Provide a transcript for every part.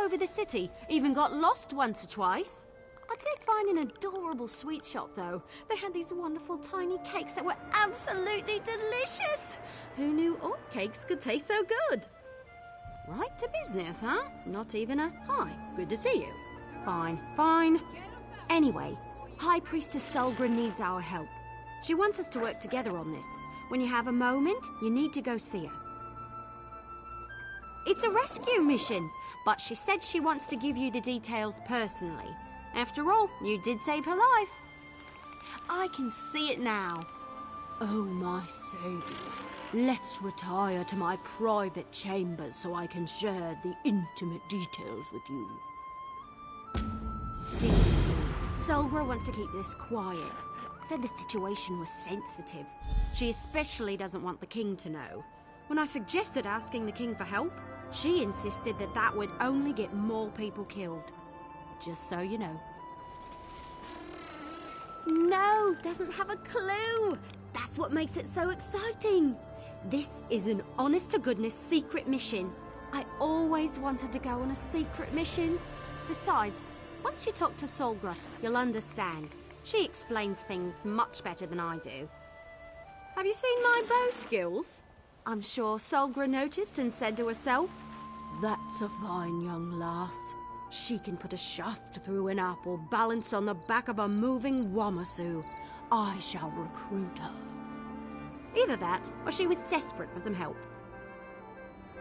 over the city, even got lost once or twice. I did find an adorable sweet shop, though. They had these wonderful tiny cakes that were absolutely delicious. Who knew orc cakes could taste so good? Right to business, huh? Not even a hi, good to see you. Fine, fine. Anyway, High Priestess Solgra needs our help. She wants us to work together on this. When you have a moment, you need to go see her. It's a rescue mission, but she said she wants to give you the details personally. After all, you did save her life. I can see it now. Oh, my savior. Let's retire to my private chambers so I can share the intimate details with you. Seriously, Solgra wants to keep this quiet. Said the situation was sensitive. She especially doesn't want the king to know. When I suggested asking the king for help, she insisted that that would only get more people killed. Just so you know. No, doesn't have a clue. That's what makes it so exciting. This is an honest-to-goodness secret mission. I always wanted to go on a secret mission. Besides, once you talk to Solgra, you'll understand. She explains things much better than I do. Have you seen my bow skills? I'm sure Solgra noticed and said to herself, "That's a fine young lass. She can put a shaft through an apple balanced on the back of a moving Wamasu. I shall recruit her." Either that, or she was desperate for some help.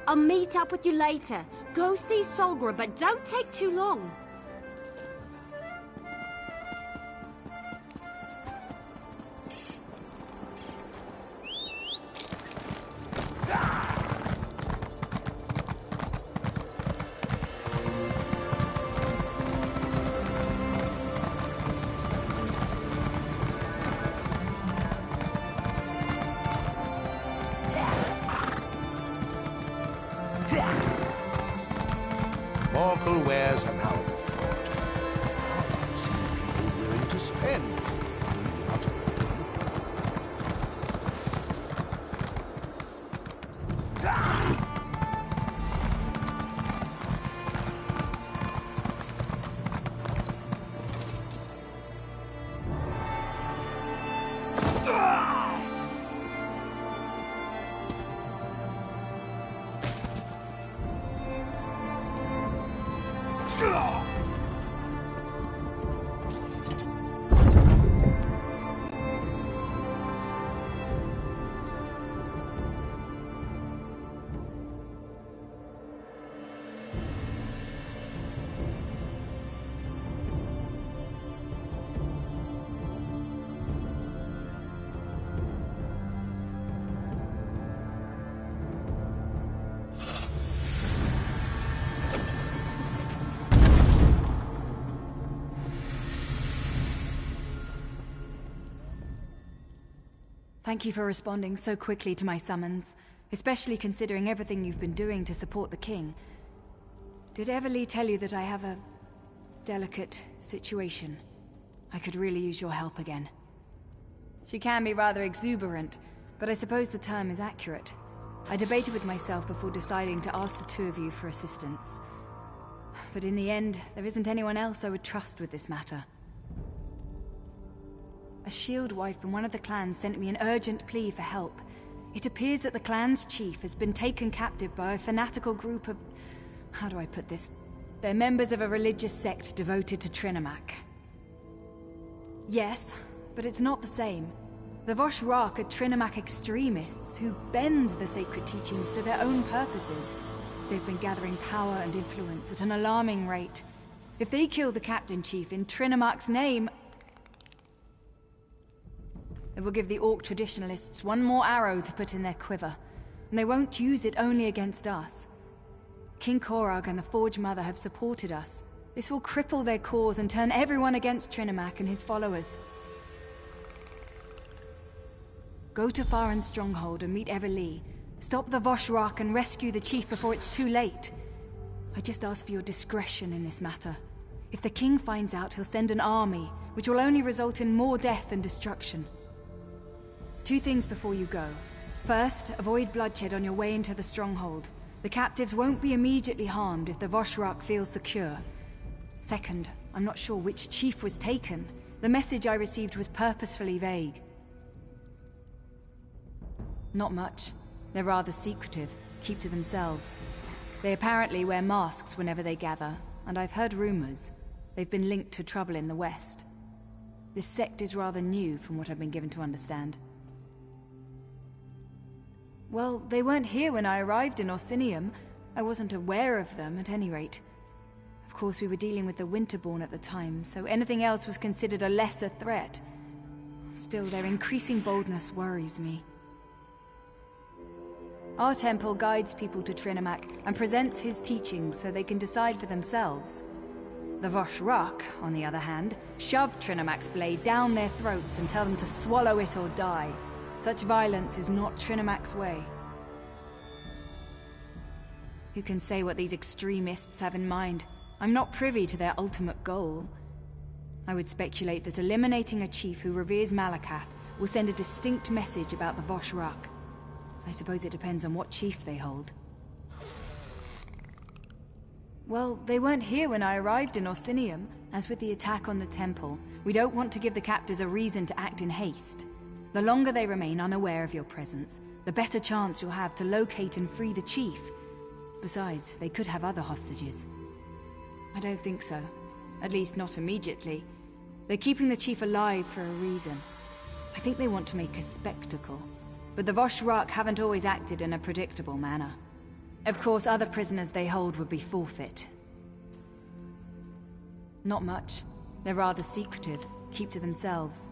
I'll meet up with you later. Go see Solgra, but don't take too long. Mortal wares are now at the fort. I've seen people willing to spend. Do you not agree? Thank you for responding so quickly to my summons, especially considering everything you've been doing to support the king. Did Everly tell you that I have a delicate situation? I could really use your help again. She can be rather exuberant, but I suppose the term is accurate. I debated with myself before deciding to ask the two of you for assistance. But in the end, there isn't anyone else I would trust with this matter. A shield wife from one of the clans sent me an urgent plea for help. It appears that the clan's chief has been taken captive by a fanatical group of... how do I put this? They're members of a religious sect devoted to Trinimac. Yes, but it's not the same. The Voshrak are Trinimac extremists who bend the sacred teachings to their own purposes. They've been gathering power and influence at an alarming rate. If they kill the Captain Chief in Trinimac's name... it will give the Orc traditionalists one more arrow to put in their quiver, and they won't use it only against us. King Korag and the Forge Mother have supported us. This will cripple their cause and turn everyone against Trinimac and his followers. Go to Farin's stronghold and meet Everly. Stop the Voshrak and rescue the chief before it's too late. I just ask for your discretion in this matter. If the king finds out, he'll send an army, which will only result in more death and destruction. 2 things before you go. First, avoid bloodshed on your way into the stronghold. The captives won't be immediately harmed if the Voshrak feels secure. Second, I'm not sure which chief was taken. The message I received was purposefully vague. Not much. They're rather secretive, keep to themselves. They apparently wear masks whenever they gather, and I've heard rumors. They've been linked to trouble in the West. This sect is rather new, from what I've been given to understand. Well, they weren't here when I arrived in Orsinium. I wasn't aware of them, at any rate. Of course, we were dealing with the Winterborn at the time, so anything else was considered a lesser threat. Still, their increasing boldness worries me. Our temple guides people to Trinimac and presents his teachings so they can decide for themselves. The Voshrak, on the other hand, shove Trinimac's blade down their throats and tell them to swallow it or die. Such violence is not Trinimac's way. Who can say what these extremists have in mind? I'm not privy to their ultimate goal. I would speculate that eliminating a chief who reveres Malakath will send a distinct message about the Voshrak. I suppose it depends on what chief they hold. Well, they weren't here when I arrived in Orsinium. As with the attack on the temple, we don't want to give the captors a reason to act in haste. The longer they remain unaware of your presence, the better chance you'll have to locate and free the chief. Besides, they could have other hostages. I don't think so. At least not immediately. They're keeping the chief alive for a reason. I think they want to make a spectacle. But the Voshrak haven't always acted in a predictable manner. Of course, other prisoners they hold would be forfeit. Not much. They're rather secretive, keep to themselves.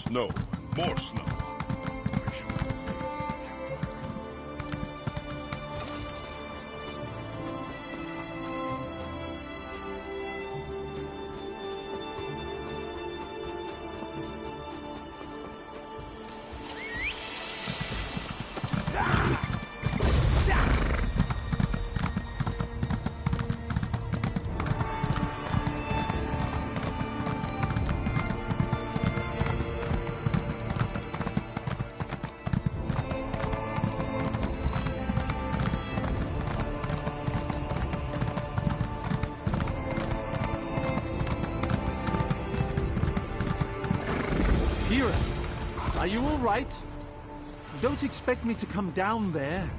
Snow and more snow. Are you all right? Don't expect me to come down there.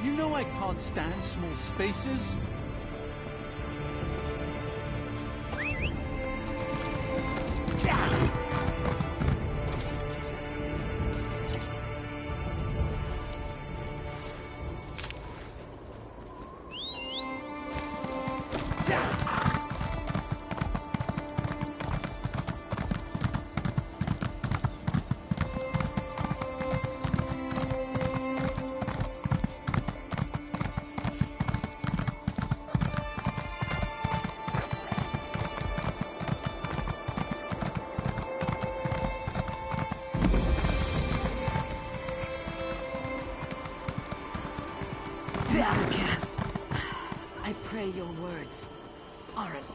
You know I can't stand small spaces.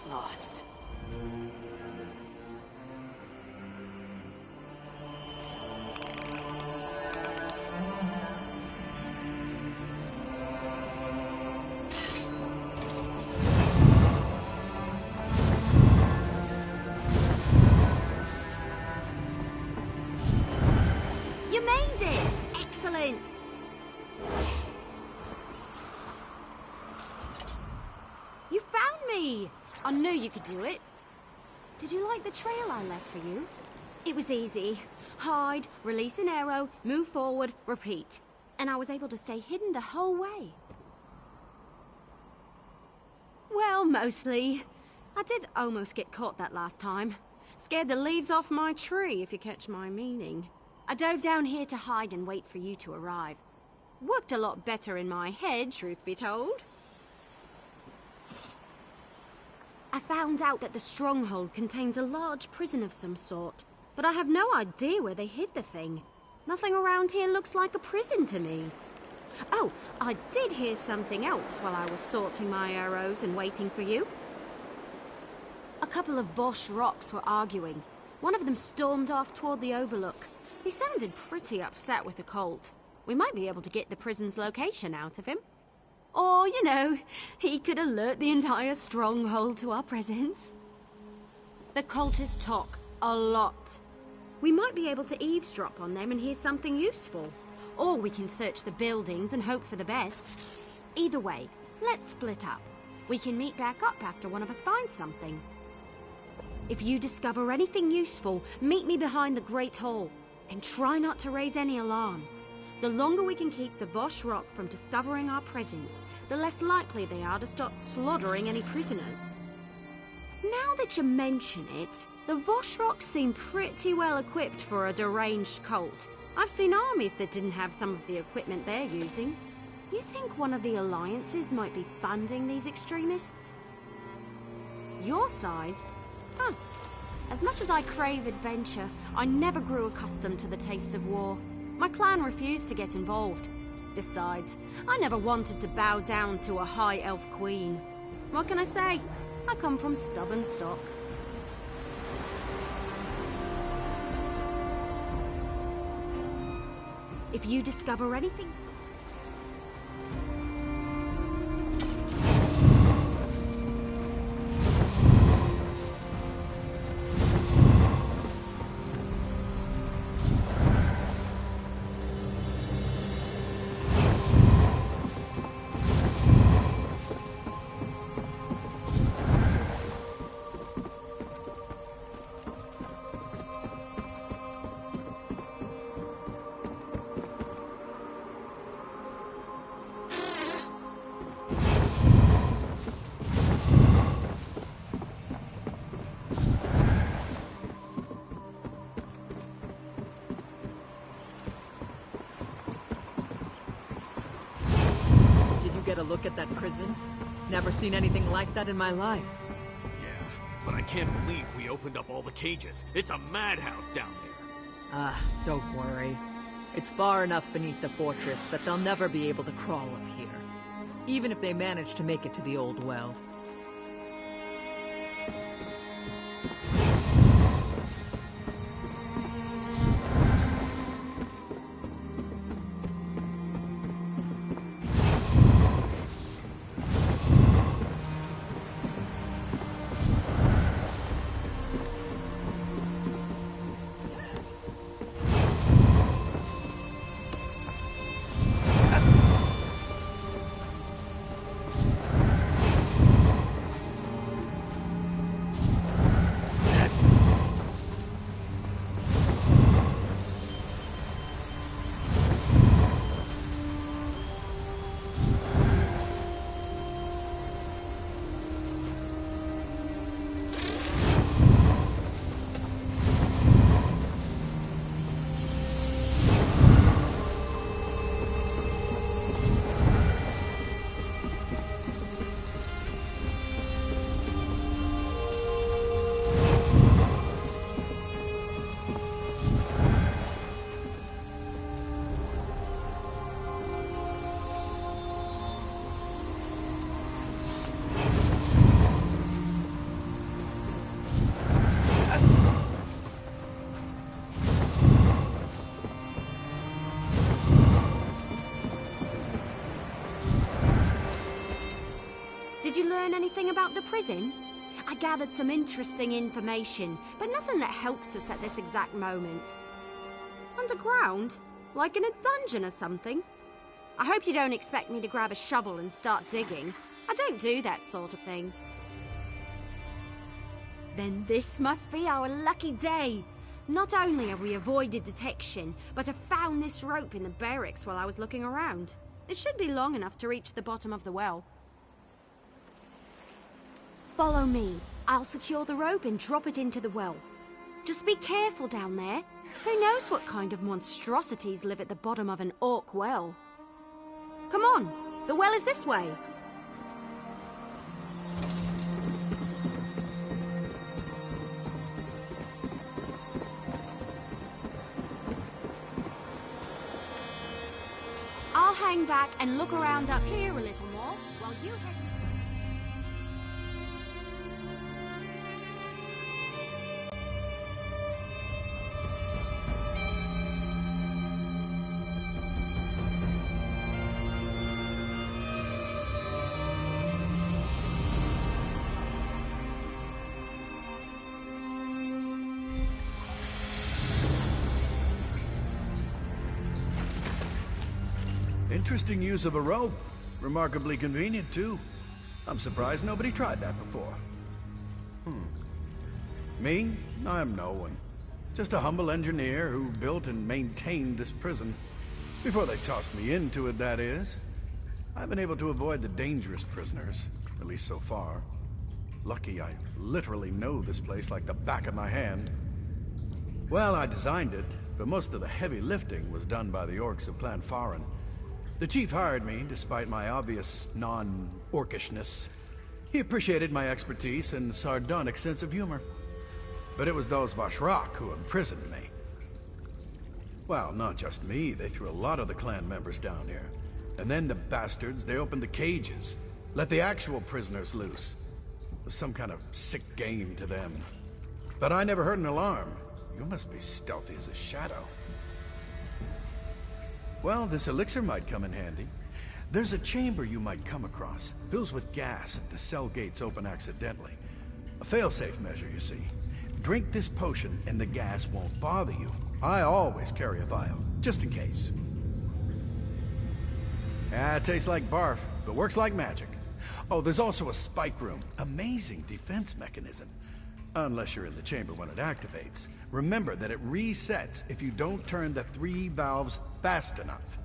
lost. You made it! Excellent! You found me! I knew you could do it. Did you like the trail I left for you? It was easy. Hide, release an arrow, move forward, repeat. And I was able to stay hidden the whole way. Well, mostly. I did almost get caught that last time. Scared the leaves off my tree, if you catch my meaning. I dove down here to hide and wait for you to arrive. Worked a lot better in my head, truth be told. I found out that the stronghold contains a large prison of some sort, but I have no idea where they hid the thing. Nothing around here looks like a prison to me. Oh, I did hear something else while I was sorting my arrows and waiting for you. A couple of Vosh rocks were arguing. One of them stormed off toward the overlook. He sounded pretty upset with the cult. We might be able to get the prison's location out of him. Or, you know, he could alert the entire stronghold to our presence. The cultists talk a lot. We might be able to eavesdrop on them and hear something useful. Or we can search the buildings and hope for the best. Either way, let's split up. We can meet back up after one of us finds something. If you discover anything useful, meet me behind the Great Hall. And try not to raise any alarms. The longer we can keep the Vosh Rock from discovering our presence, the less likely they are to start slaughtering any prisoners. Now that you mention it, the Vosh Rock seem pretty well equipped for a deranged cult. I've seen armies that didn't have some of the equipment they're using. You think one of the alliances might be funding these extremists? Your side? Huh. As much as I crave adventure, I never grew accustomed to the taste of war. My clan refused to get involved. Besides, I never wanted to bow down to a high elf queen. What can I say? I come from stubborn stock. If you discover anything... Get a look at that prison? Never seen anything like that in my life. Yeah, but I can't believe we opened up all the cages. It's a madhouse down there. Don't worry. It's far enough beneath the fortress that they'll never be able to crawl up here. Even if they manage to make it to the old well. learn anything about the prison? I gathered some interesting information, but nothing that helps us at this exact moment. Underground? Like in a dungeon or something? I hope you don't expect me to grab a shovel and start digging. I don't do that sort of thing. Then this must be our lucky day. Not only have we avoided detection, but have found this rope in the barracks while I was looking around. It should be long enough to reach the bottom of the well. Follow me. I'll secure the rope and drop it into the well. Just be careful down there. Who knows what kind of monstrosities live at the bottom of an orc well? Come on, the well is this way. I'll hang back and look around up here a little more while you head into the... Interesting use of a rope. Remarkably convenient, too. I'm surprised nobody tried that before. Me? I'm no one. Just a humble engineer who built and maintained this prison. Before they tossed me into it, that is. I've been able to avoid the dangerous prisoners, at least so far. Lucky I literally know this place like the back of my hand. Well, I designed it, but most of the heavy lifting was done by the orcs of Clan Farin. The chief hired me, despite my obvious non-orcishness. He appreciated my expertise and sardonic sense of humor. But it was those Vashrak who imprisoned me. Well, not just me, they threw a lot of the clan members down here. And then the bastards, they opened the cages, let the actual prisoners loose. It was some kind of sick game to them. But I never heard an alarm. You must be stealthy as a shadow. Well, this elixir might come in handy. There's a chamber you might come across. Fills with gas if the cell gates open accidentally. A failsafe measure, you see. Drink this potion and the gas won't bother you. I always carry a vial, just in case. It tastes like barf, but works like magic. Oh, there's also a spike room. Amazing defense mechanism. Unless you're in the chamber when it activates. Remember that it resets if you don't turn the 3 valves fast enough.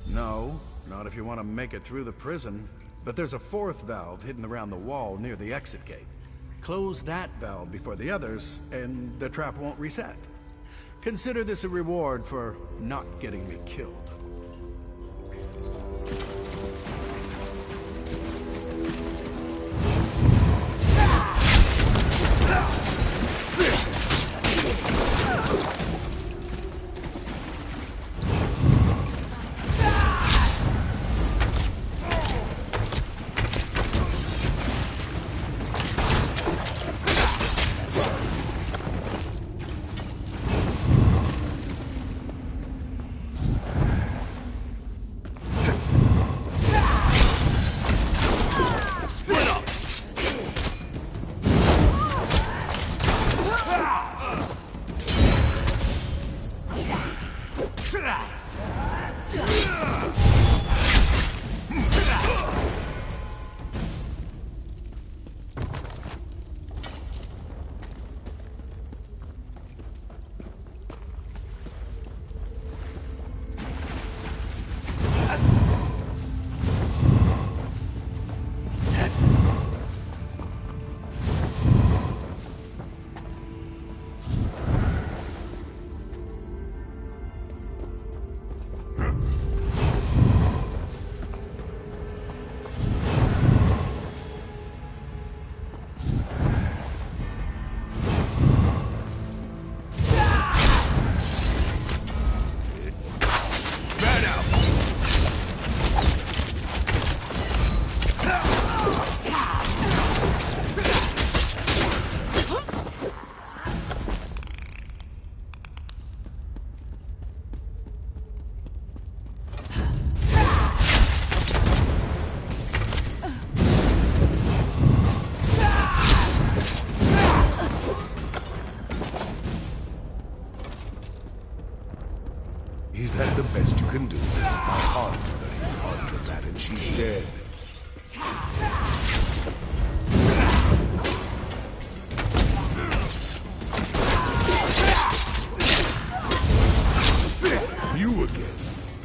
No, not if you want to make it through the prison. But there's a 4th valve hidden around the wall near the exit gate. Close that valve before the others, and the trap won't reset. Consider this a reward for not getting me killed.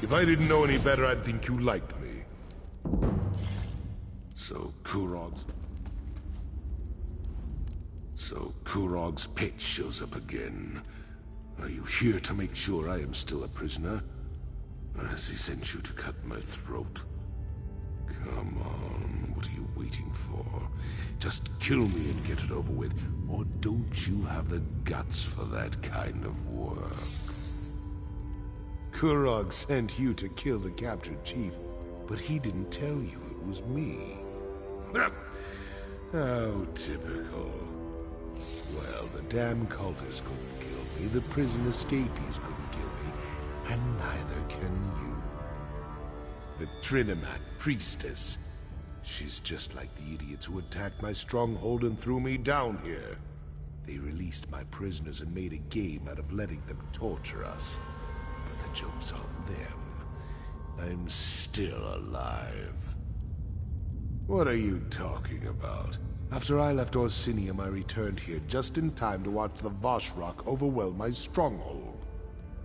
If I didn't know any better, I'd think you liked me. So Kurog's pet shows up again. Are you here to make sure I am still a prisoner? Or has he sent you to cut my throat? Come on, what are you waiting for? Just kill me and get it over with. Or don't you have the guts for that kind of work? Kurog sent you to kill the captured chief, but he didn't tell you it was me. How typical. Well, the damn cultists couldn't kill me, the prison escapees couldn't kill me, and neither can you. The Trinimat priestess. She's just like the idiots who attacked my stronghold and threw me down here. They released my prisoners and made a game out of letting them torture us. But the joke's on them. I'm still alive. What are you talking about? After I left Orsinium, I returned here just in time to watch the Voshrock overwhelm my stronghold.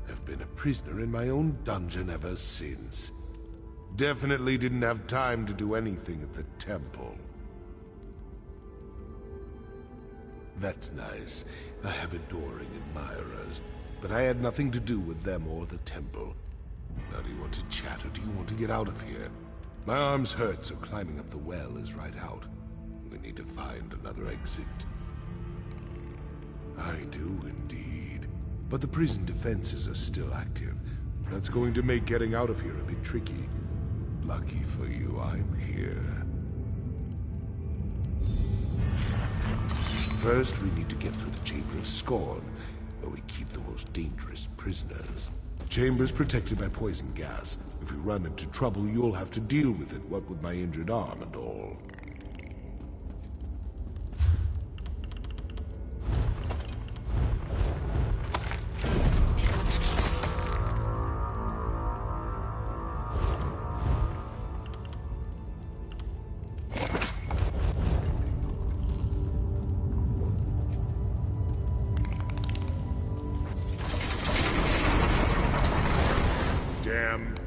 I've been a prisoner in my own dungeon ever since. Definitely didn't have time to do anything at the temple. That's nice. I have adoring admirers, but I had nothing to do with them or the temple. Now do you want to chat or do you want to get out of here? My arms hurt, so climbing up the well is right out. We need to find another exit. I do indeed. But the prison defenses are still active. That's going to make getting out of here a bit tricky. Lucky for you, I'm here. First, we need to get through the Chamber of Scorn, where we keep the most dangerous prisoners. The chamber's protected by poison gas. If we run into trouble, you'll have to deal with it, what with my injured arm and all.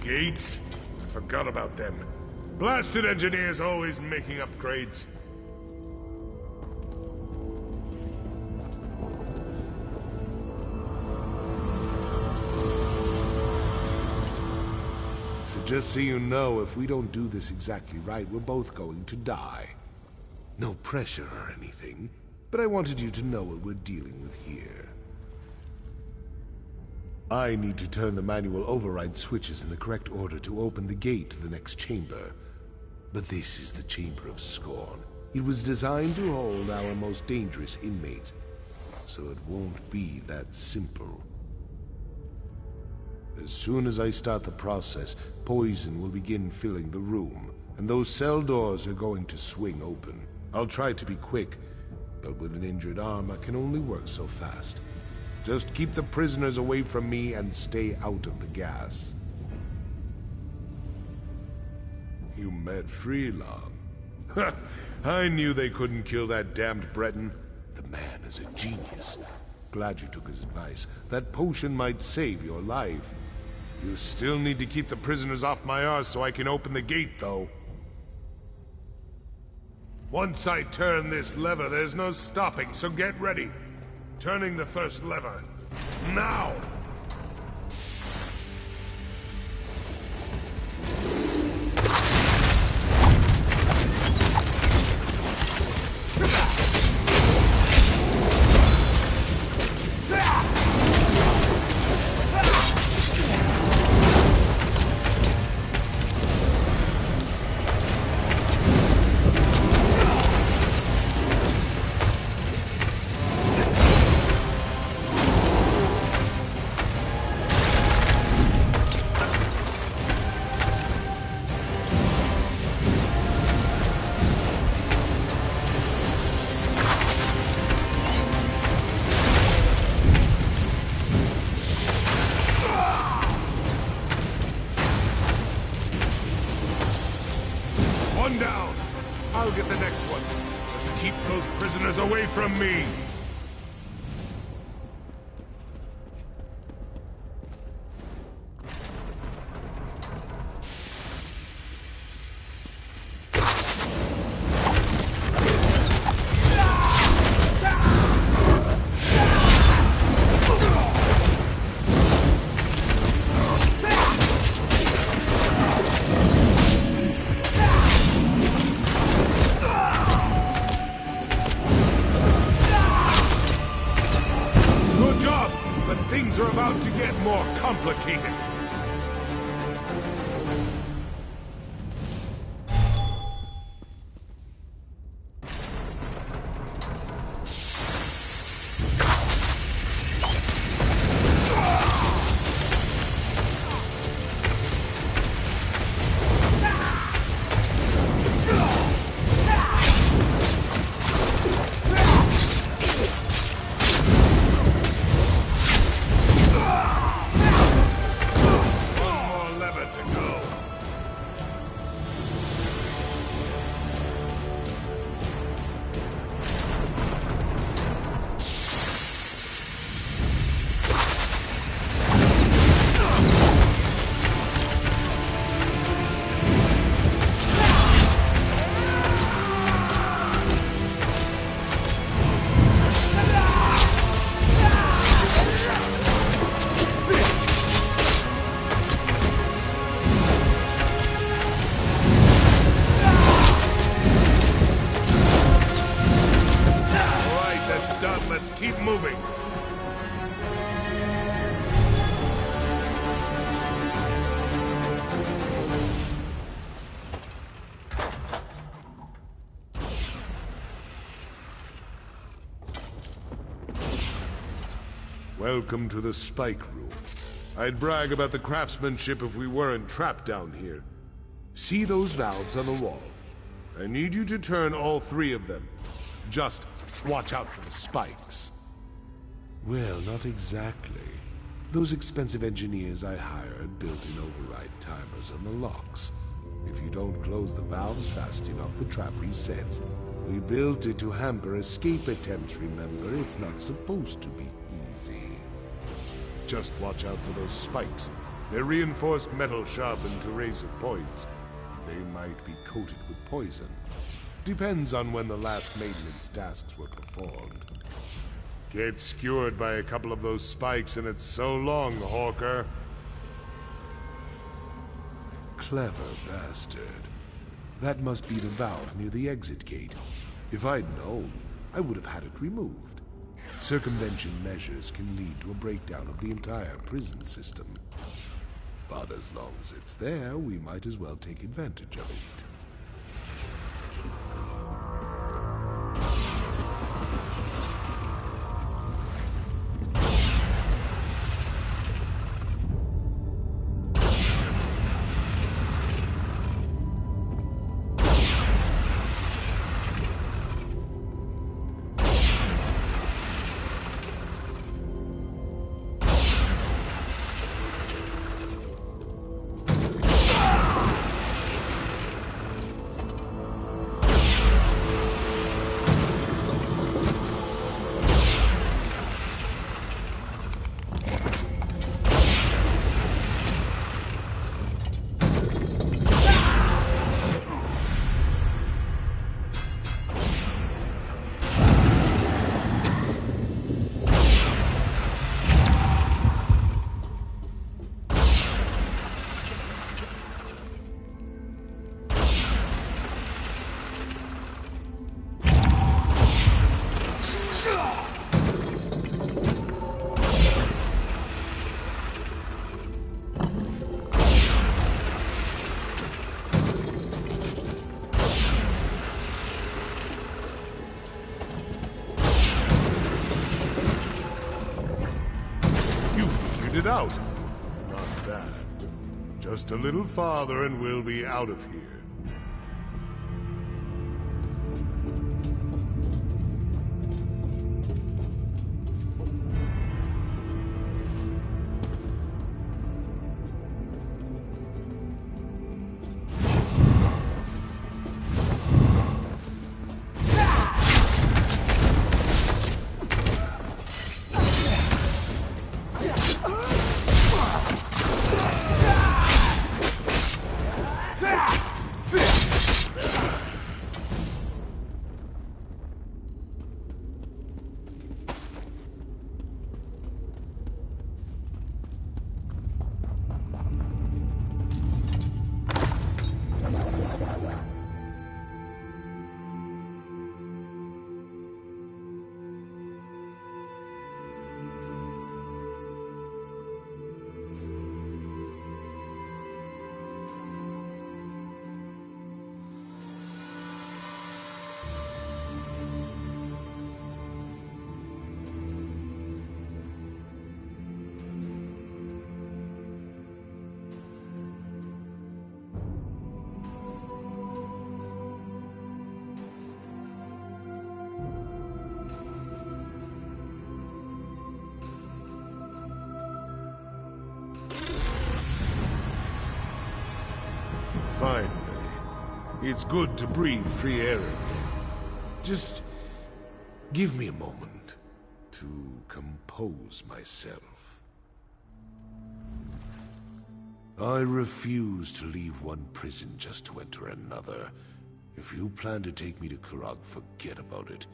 Gates? I forgot about them. Blasted engineers always making upgrades. So just so you know, if we don't do this exactly right, we're both going to die. No pressure or anything, but I wanted you to know what we're dealing with here. I need to turn the manual override switches in the correct order to open the gate to the next chamber. But this is the Chamber of Scorn. It was designed to hold our most dangerous inmates, so it won't be that simple. As soon as I start the process, poison will begin filling the room, and those cell doors are going to swing open. I'll try to be quick, but with an injured arm, I can only work so fast. Just keep the prisoners away from me and stay out of the gas. You met Freelon. Ha! I knew they couldn't kill that damned Breton. The man is a genius. Glad you took his advice. That potion might save your life. You still need to keep the prisoners off my arse so I can open the gate, though. Once I turn this lever, there's no stopping, so get ready. Turning the first lever. Now! One down. I'll get the next one. Just keep those prisoners away from me. Things are about to get more complicated. Welcome to the Spike Room. I'd brag about the craftsmanship if we weren't trapped down here. See those valves on the wall? I need you to turn all 3 of them. Just watch out for the spikes. Well, not exactly. Those expensive engineers I hired built in override timers on the locks. If you don't close the valves fast enough, the trap resets. We built it to hamper escape attempts, remember? It's not supposed to be easy. Just watch out for those spikes. They're reinforced metal sharpened to razor points. They might be coated with poison. Depends on when the last maintenance tasks were performed. Get skewered by a couple of those spikes and it's so long, Hawker. Clever bastard. That must be the valve near the exit gate. If I'd known, I would have had it removed. Circumvention measures can lead to a breakdown of the entire prison system. But as long as it's there, we might as well take advantage of it. It out. Not bad. Just a little farther and we'll be out of here. Finally. It's good to breathe free air again. Just give me a moment to compose myself. I refuse to leave one prison just to enter another. If you plan to take me to Kurog, forget about it.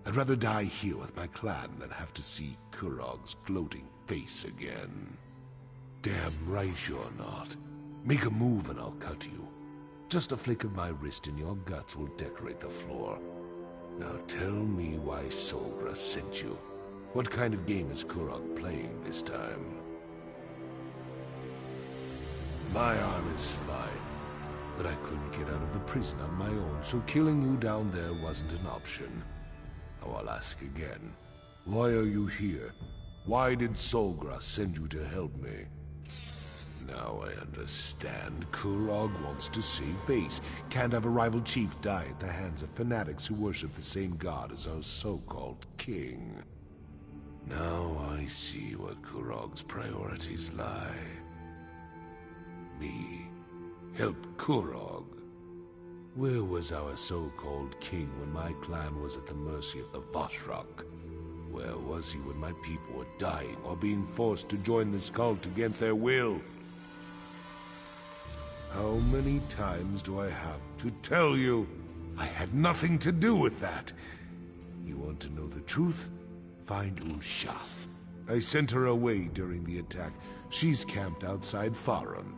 I'd rather die here with my clan than have to see Kurog's gloating face again. Damn right you're not. Make a move and I'll cut you. Just a flick of my wrist and your guts will decorate the floor. Now tell me why Solgra sent you. What kind of game is Kurog playing this time? My arm is fine, but I couldn't get out of the prison on my own, so killing you down there wasn't an option. Now I'll ask again. Why are you here? Why did Solgra send you to help me? Now I understand. Kurog wants to save face. Can't have a rival chief die at the hands of fanatics who worship the same god as our so-called king. Now I see where Kurog's priorities lie. Me. Help Kurog. Where was our so-called king when my clan was at the mercy of the Vashrak? Where was he when my people were dying or being forced to join this cult against their will? How many times do I have to tell you? I had nothing to do with that. You want to know the truth? Find Usha. I sent her away during the attack. She's camped outside Farum.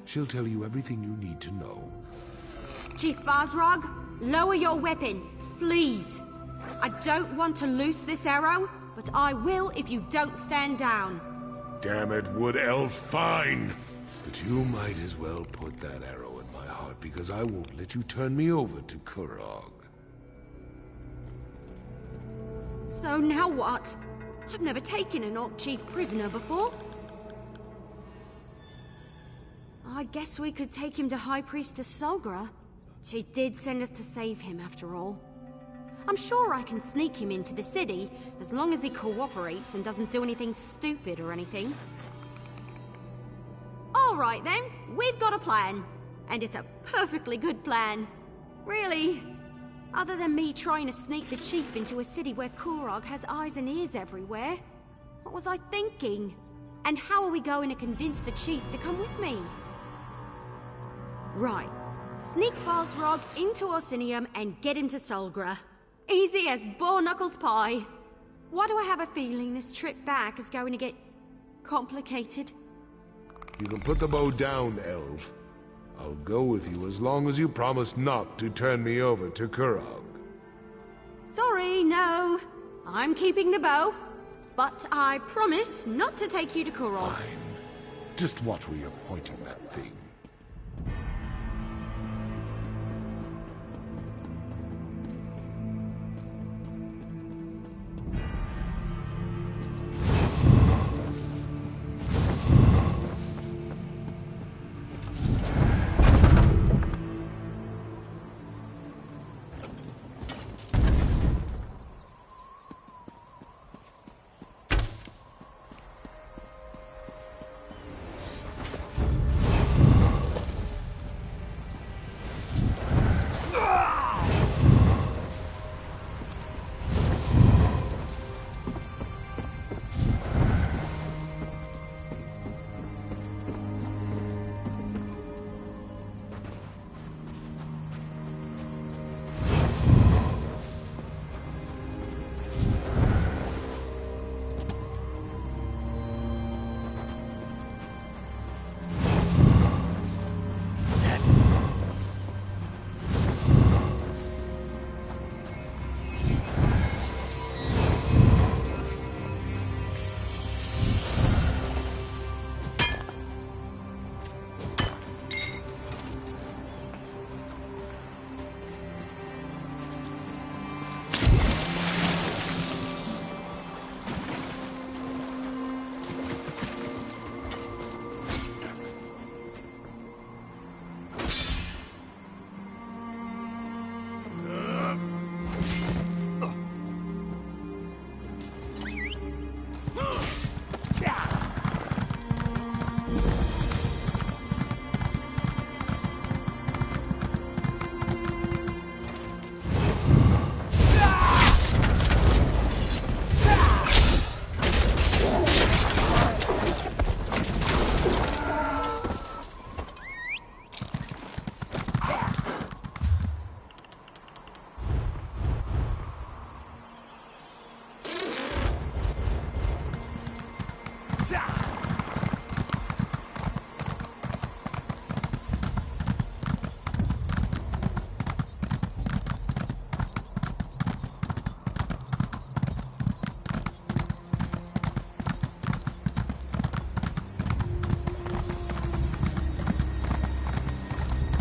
She'll tell you everything you need to know. Chief Basrog, lower your weapon, please. I don't want to loose this arrow, but I will if you don't stand down. Damn it, Wood Elf, fine! But you might as well put that arrow in my heart, because I won't let you turn me over to Kurog. So now what? I've never taken an Orc Chief prisoner before. I guess we could take him to High Priestess Solgra. She did send us to save him, after all. I'm sure I can sneak him into the city, as long as he cooperates and doesn't do anything stupid or anything. All right then, we've got a plan. And it's a perfectly good plan. Really. Other than me trying to sneak the chief into a city where Kurog has eyes and ears everywhere. What was I thinking? And how are we going to convince the chief to come with me? Right. Sneak Basrog into Orsinium and get him to Solgra. Easy as Boar Knuckles pie. Why do I have a feeling this trip back is going to get complicated? You can put the bow down, Elf. I'll go with you as long as you promise not to turn me over to Kurog. Sorry, no. I'm keeping the bow. But I promise not to take you to Kurog. Fine. Just watch where you're pointing that thing.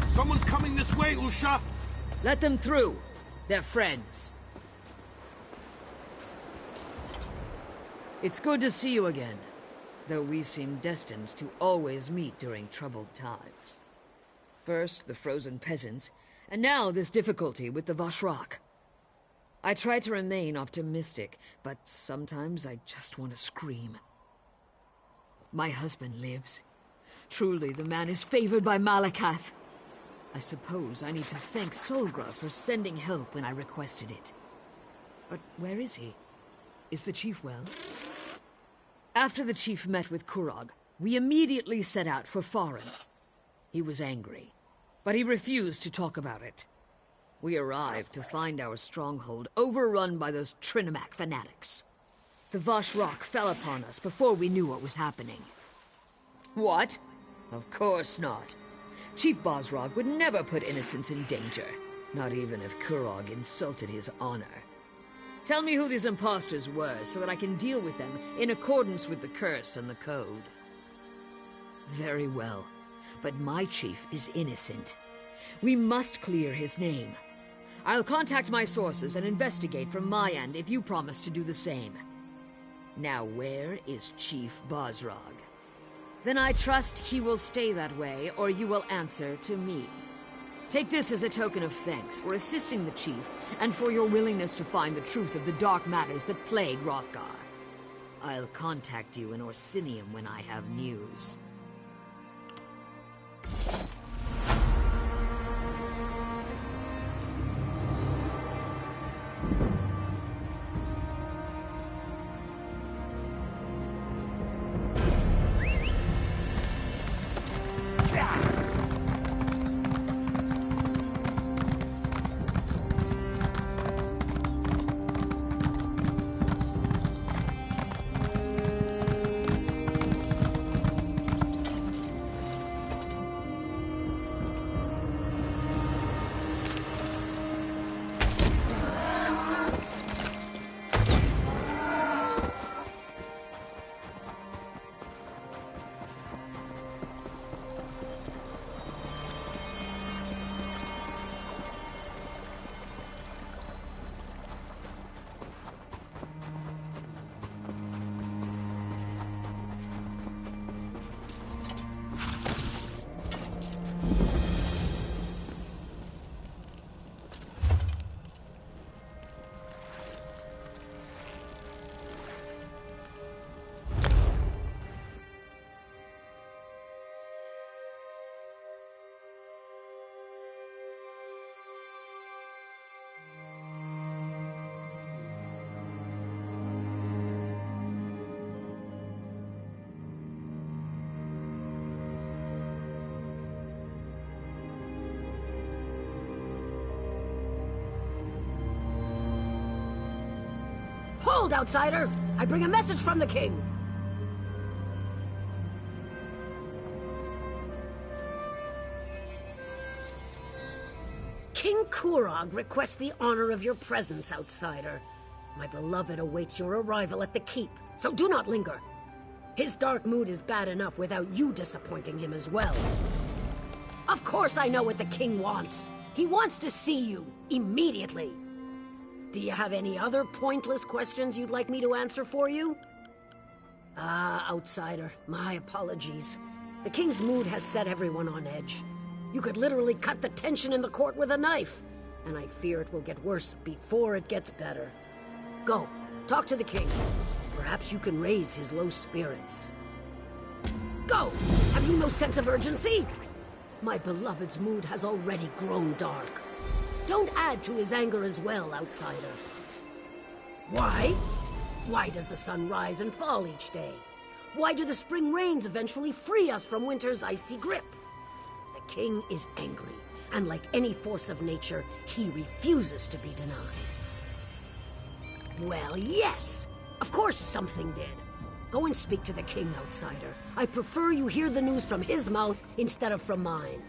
Someone's coming this way, Usha! Let them through. They're friends. It's good to see you again, though we seem destined to always meet during troubled times. First, the frozen peasants, and now this difficulty with the Vashrak. I try to remain optimistic, but sometimes I just want to scream. My husband lives. Truly, the man is favored by Malakath. I suppose I need to thank Solgra for sending help when I requested it. But where is he? Is the chief well? After the chief met with Kurog, we immediately set out for Farin. He was angry, but he refused to talk about it. We arrived to find our stronghold overrun by those Trinimac fanatics. The Vashrak fell upon us before we knew what was happening. What? Of course not. Chief Bosrog would never put innocents in danger, not even if Kurog insulted his honor. Tell me who these imposters were so that I can deal with them in accordance with the curse and the code. Very well, but my chief is innocent. We must clear his name. I'll contact my sources and investigate from my end if you promise to do the same. Now where is Chief Bosrog? Then I trust he will stay that way, or you will answer to me. Take this as a token of thanks for assisting the chief, and for your willingness to find the truth of the dark matters that plague Hrothgar. I'll contact you in Orsinium when I have news. Hold, outsider! I bring a message from the king! King Kurog requests the honor of your presence, outsider. My beloved awaits your arrival at the keep, so do not linger. His dark mood is bad enough without you disappointing him as well. Of course I know what the king wants. He wants to see you, immediately. Do you have any other pointless questions you'd like me to answer for you? Outsider, my apologies. The king's mood has set everyone on edge. You could literally cut the tension in the court with a knife, and I fear it will get worse before it gets better. Go, talk to the king. Perhaps you can raise his low spirits. Go! Have you no sense of urgency? My beloved's mood has already grown dark. Don't add to his anger as well, outsider. Why? Why does the sun rise and fall each day? Why do the spring rains eventually free us from winter's icy grip? The king is angry, and like any force of nature, he refuses to be denied. Well, yes! Of course something did. Go and speak to the king, outsider. I prefer you hear the news from his mouth instead of from mine.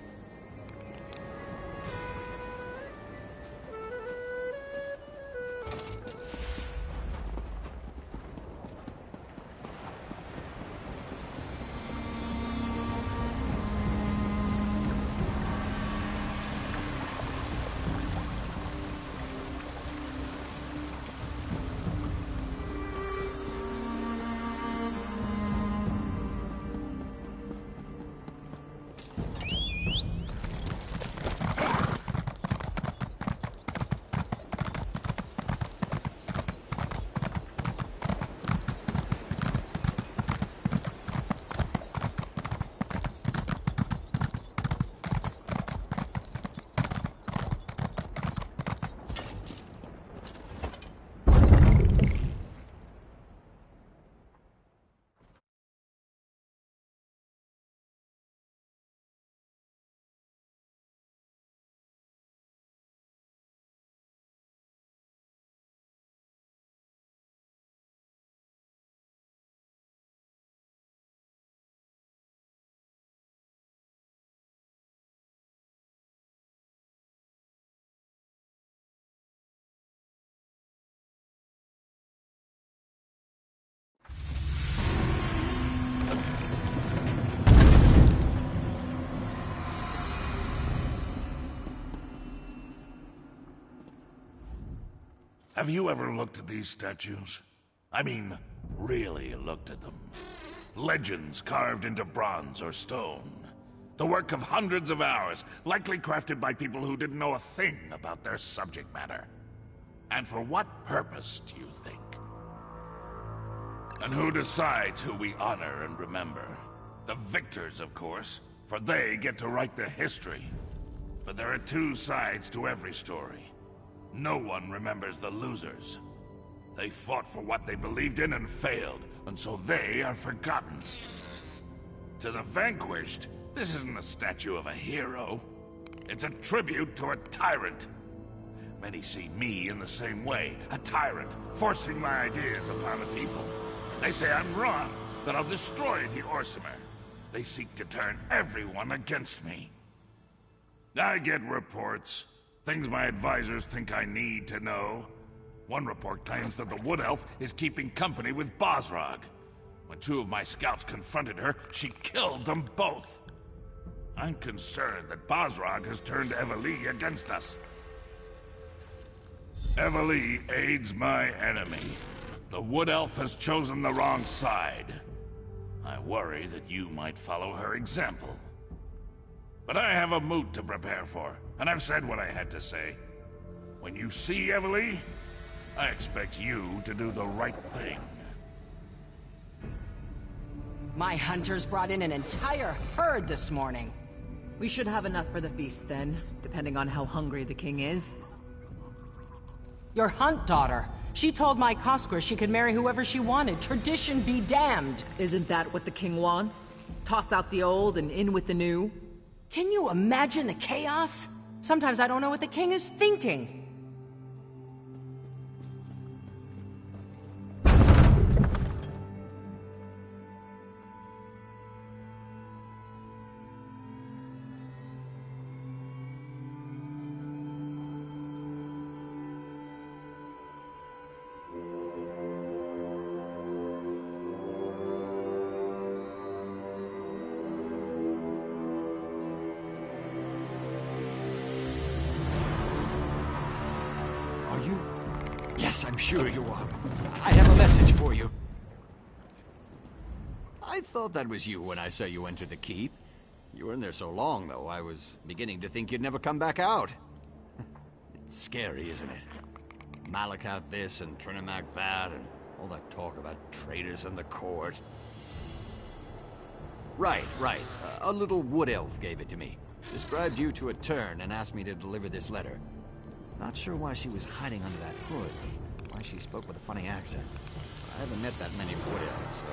Have you ever looked at these statues? I mean, really looked at them. Legends carved into bronze or stone. The work of hundreds of hours, likely crafted by people who didn't know a thing about their subject matter. And for what purpose, do you think? And who decides who we honor and remember? The victors, of course, for they get to write the history. But there are two sides to every story. No one remembers the losers. They fought for what they believed in and failed, and so they are forgotten. To the vanquished, this isn't the statue of a hero. It's a tribute to a tyrant. Many see me in the same way, a tyrant, forcing my ideas upon the people. They say I'm wrong, that I'll destroy the Orsimer. They seek to turn everyone against me. I get reports. Things my advisors think I need to know. One report claims that the Wood Elf is keeping company with Bosrog. When two of my scouts confronted her, she killed them both. I'm concerned that Bosrog has turned Eveli against us. Eveli aids my enemy. The Wood Elf has chosen the wrong side. I worry that you might follow her example. But I have a moot to prepare for, and I've said what I had to say. When you see Eveli, I expect you to do the right thing. My hunters brought in an entire herd this morning. We should have enough for the feast then, depending on how hungry the king is. Your hunt daughter. She told my Koskra she could marry whoever she wanted. Tradition be damned. Isn't that what the king wants? Toss out the old and in with the new? Can you imagine the chaos? Sometimes I don't know what the king is thinking. Yes, I'm sure you are. I have a message for you. I thought that was you when I saw you enter the keep. You were in there so long, though, I was beginning to think you'd never come back out. It's scary, isn't it? Malakath this and Trinimac that, and all that talk about traitors in the court. Right. A little wood elf gave it to me. Described you to a turn and asked me to deliver this letter. Not sure why she was hiding under that hood. Why she spoke with a funny accent. I haven't met that many wood elves, so...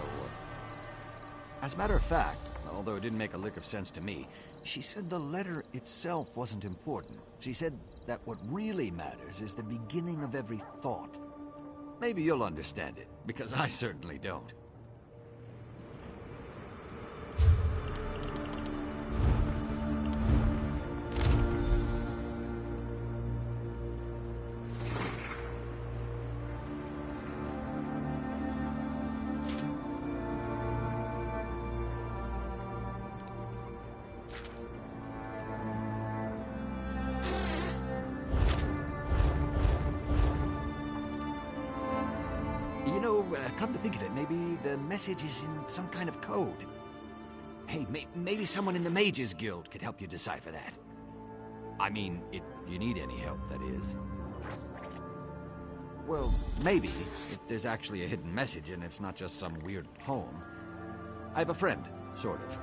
As a matter of fact, although it didn't make a lick of sense to me, she said the letter itself wasn't important. She said that what really matters is the beginning of every thought. Maybe you'll understand it, because I certainly don't. You know, come to think of it, maybe the message is in some kind of code. Hey, maybe someone in the Mages Guild could help you decipher that. I mean, if you need any help, that is. Well, maybe, if there's actually a hidden message and it's not just some weird poem. I have a friend, sort of.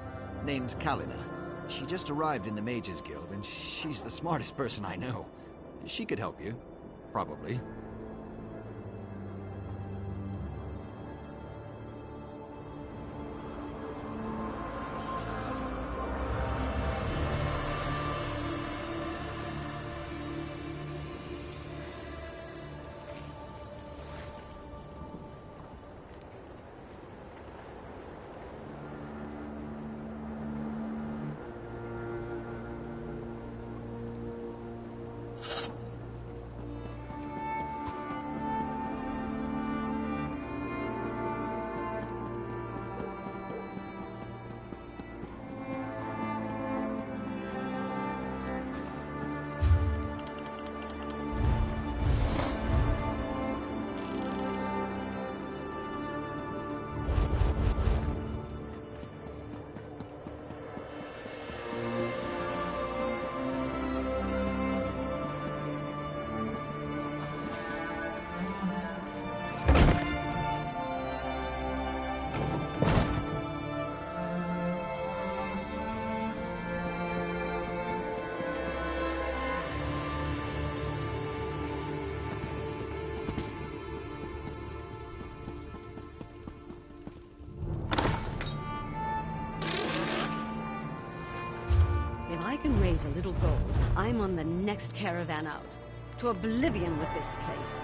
Name's Kalina. She just arrived in the Mages Guild, and she's the smartest person I know. She could help you. Probably. I can raise a little gold, I'm on the next caravan out. To oblivion with this place.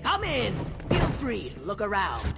Come in! Feel free to look around.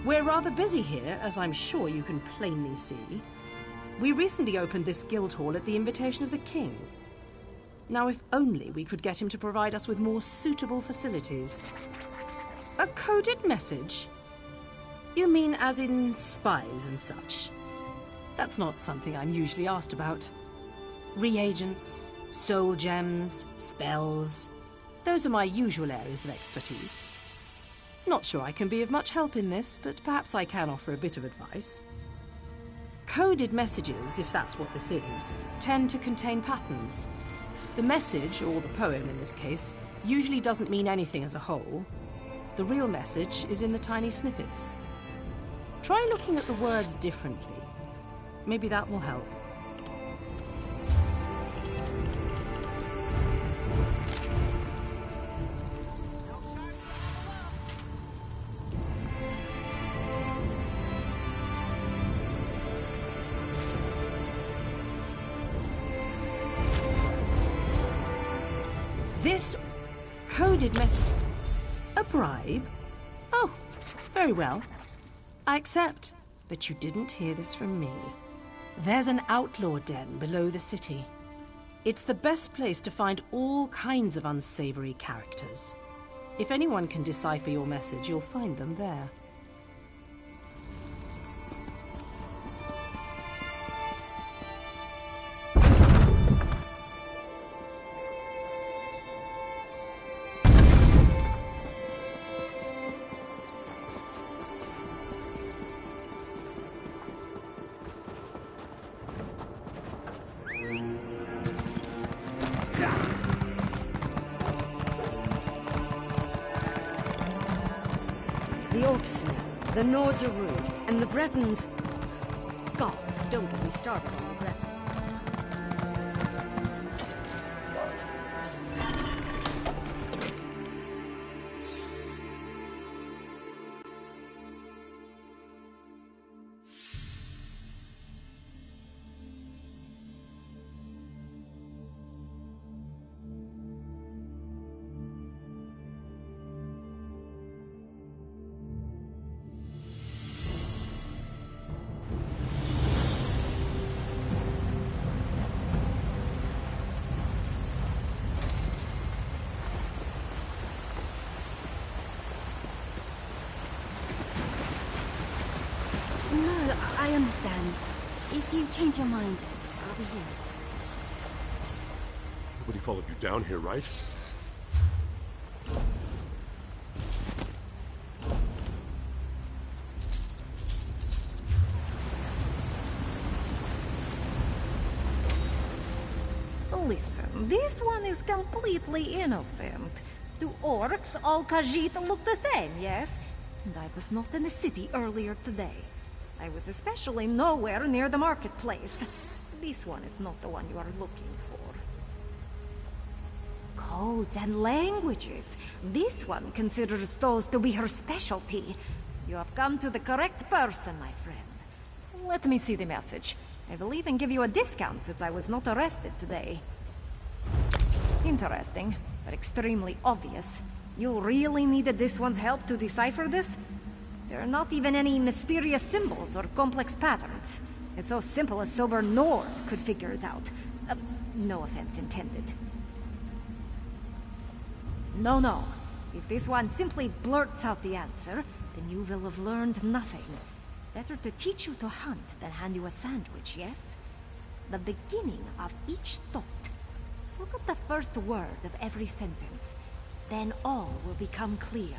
We're rather busy here, as I'm sure you can plainly see. We recently opened this guild hall at the invitation of the king. Now, if only we could get him to provide us with more suitable facilities. A coded message? You mean as in spies and such? That's not something I'm usually asked about. Reagents, soul gems, spells. Those are my usual areas of expertise. Not sure I can be of much help in this, but perhaps I can offer a bit of advice. Coded messages, if that's what this is, tend to contain patterns. The message, or the poem in this case, usually doesn't mean anything as a whole. The real message is in the tiny snippets. Try looking at the words differently. Maybe that will help. This coded message... A bribe? Oh, very well. I accept. But you didn't hear this from me. There's an outlaw den below the city. It's the best place to find all kinds of unsavory characters. If anyone can decipher your message, you'll find them there. The Orcs, the Nords are rude, and the Bretons... Gods, don't get me started on the Bretons. No, I understand. If you change your mind, I'll be here. Nobody followed you down here, right? Listen, this one is completely innocent. Do orcs all Khajiit look the same, yes? And I was not in the city earlier today. I was especially nowhere near the marketplace. This one is not the one you are looking for. Codes and languages. This one considers those to be her specialty. You have come to the correct person, my friend. Let me see the message. I will even give you a discount since I was not arrested today. Interesting, but extremely obvious. You really needed this one's help to decipher this? There are not even any mysterious symbols or complex patterns. It's so simple a sober Nord could figure it out. No offense intended. No. If this one simply blurts out the answer, then you will have learned nothing. Better to teach you to hunt than hand you a sandwich, yes? The beginning of each thought. Look at the first word of every sentence. Then all will become clear.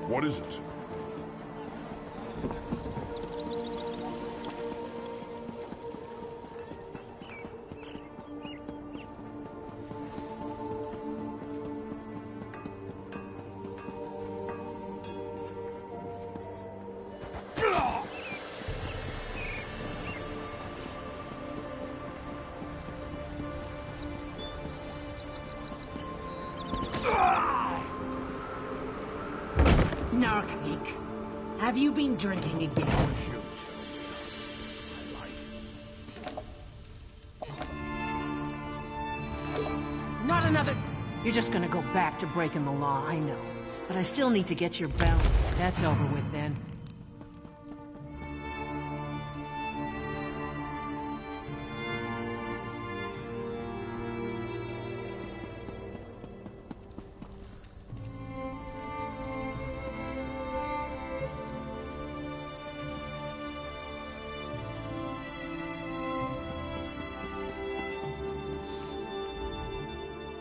What is it? Narkpeak, have you been drinking again? Not another... You're just gonna go back to breaking the law, I know. But I still need to get your bounty. That's over with then.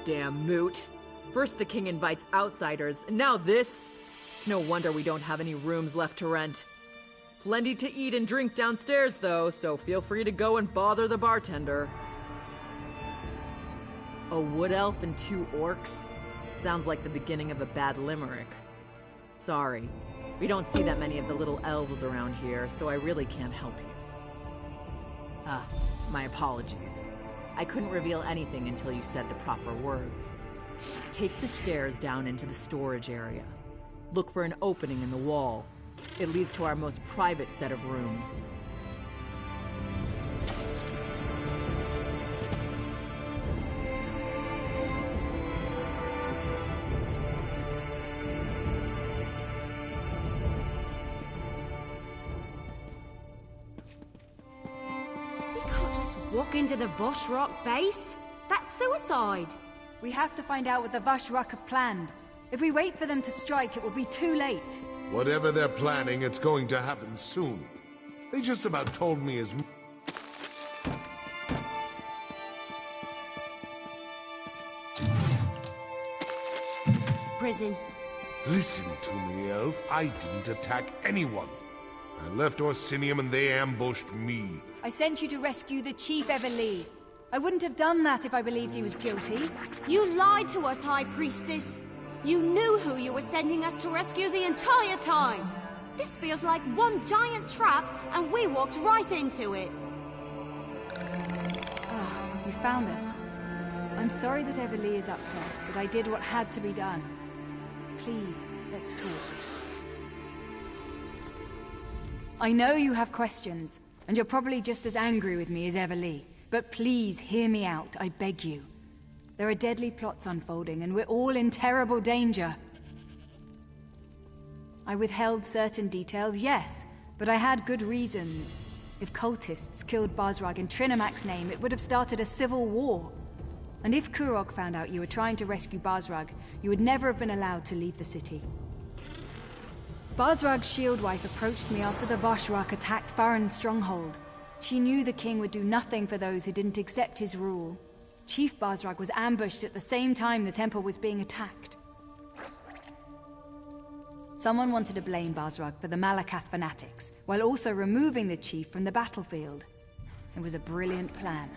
Damn moot. First the king invites outsiders, and now this? It's no wonder we don't have any rooms left to rent. Plenty to eat and drink downstairs, though, so feel free to go and bother the bartender. A wood elf and 2 orcs? Sounds like the beginning of a bad limerick. Sorry, we don't see that many of the little elves around here, so I really can't help you. My apologies. I couldn't reveal anything until you said the proper words. Take the stairs down into the storage area. Look for an opening in the wall. It leads to our most private set of rooms. Walk into the Voshrock base? That's suicide! We have to find out what the Voshrock have planned. If we wait for them to strike, it will be too late. Whatever they're planning, it's going to happen soon. They just about told me as... Prison. Listen to me, Elf. I didn't attack anyone. I left Orsinium and they ambushed me. I sent you to rescue the Chief Everlee. I wouldn't have done that if I believed he was guilty. You lied to us, High Priestess. You knew who you were sending us to rescue the entire time. This feels like one giant trap, and we walked right into it. You found us. I'm sorry that Everlee is upset, but I did what had to be done. Please, let's talk. I know you have questions, and you're probably just as angry with me as Everlee. But please, hear me out, I beg you. There are deadly plots unfolding, and we're all in terrible danger. I withheld certain details, yes, but I had good reasons. If cultists killed Basrag in Trinamac's name, it would have started a civil war. And if Kurog found out you were trying to rescue Basrag, you would never have been allowed to leave the city. Basrag's Shieldwife approached me after the Voshrock attacked Farron's stronghold. She knew the king would do nothing for those who didn't accept his rule. Chief Basrag was ambushed at the same time the temple was being attacked. Someone wanted to blame Basrag for the Malakath fanatics, while also removing the chief from the battlefield. It was a brilliant plan.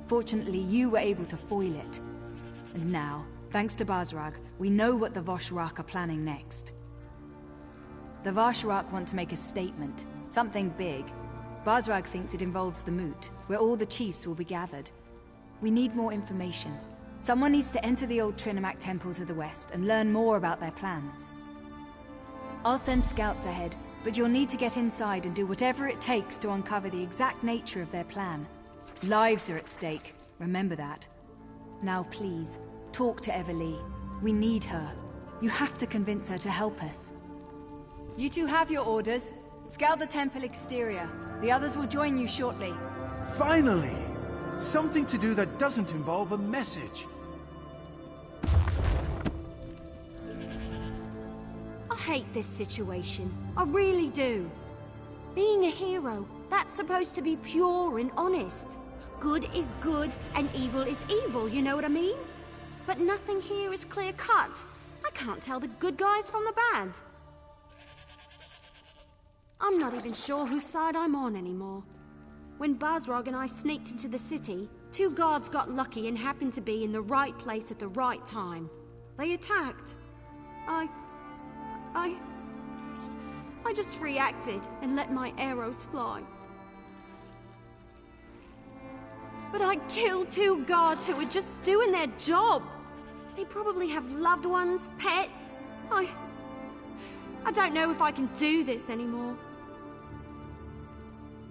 Fortunately, you were able to foil it. And now, thanks to Basrag, we know what the Voshrock are planning next. The Voshrock want to make a statement, something big. Basrag thinks it involves the Moot, where all the chiefs will be gathered. We need more information. Someone needs to enter the old Trinamac temple to the west and learn more about their plans. I'll send scouts ahead, but you'll need to get inside and do whatever it takes to uncover the exact nature of their plan. Lives are at stake, remember that. Now please, talk to Everlee. We need her. You have to convince her to help us. You two have your orders. Scout the temple exterior. The others will join you shortly. Finally! Something to do that doesn't involve a message. I hate this situation. I really do. Being a hero, that's supposed to be pure and honest. Good is good and evil is evil, you know what I mean? But nothing here is clear-cut. I can't tell the good guys from the bad. I'm not even sure whose side I'm on anymore. When Basrag and I sneaked into the city, 2 guards got lucky and happened to be in the right place at the right time. They attacked. I just reacted and let my arrows fly. But I killed 2 guards who were just doing their job. They probably have loved ones, pets. I don't know if I can do this anymore.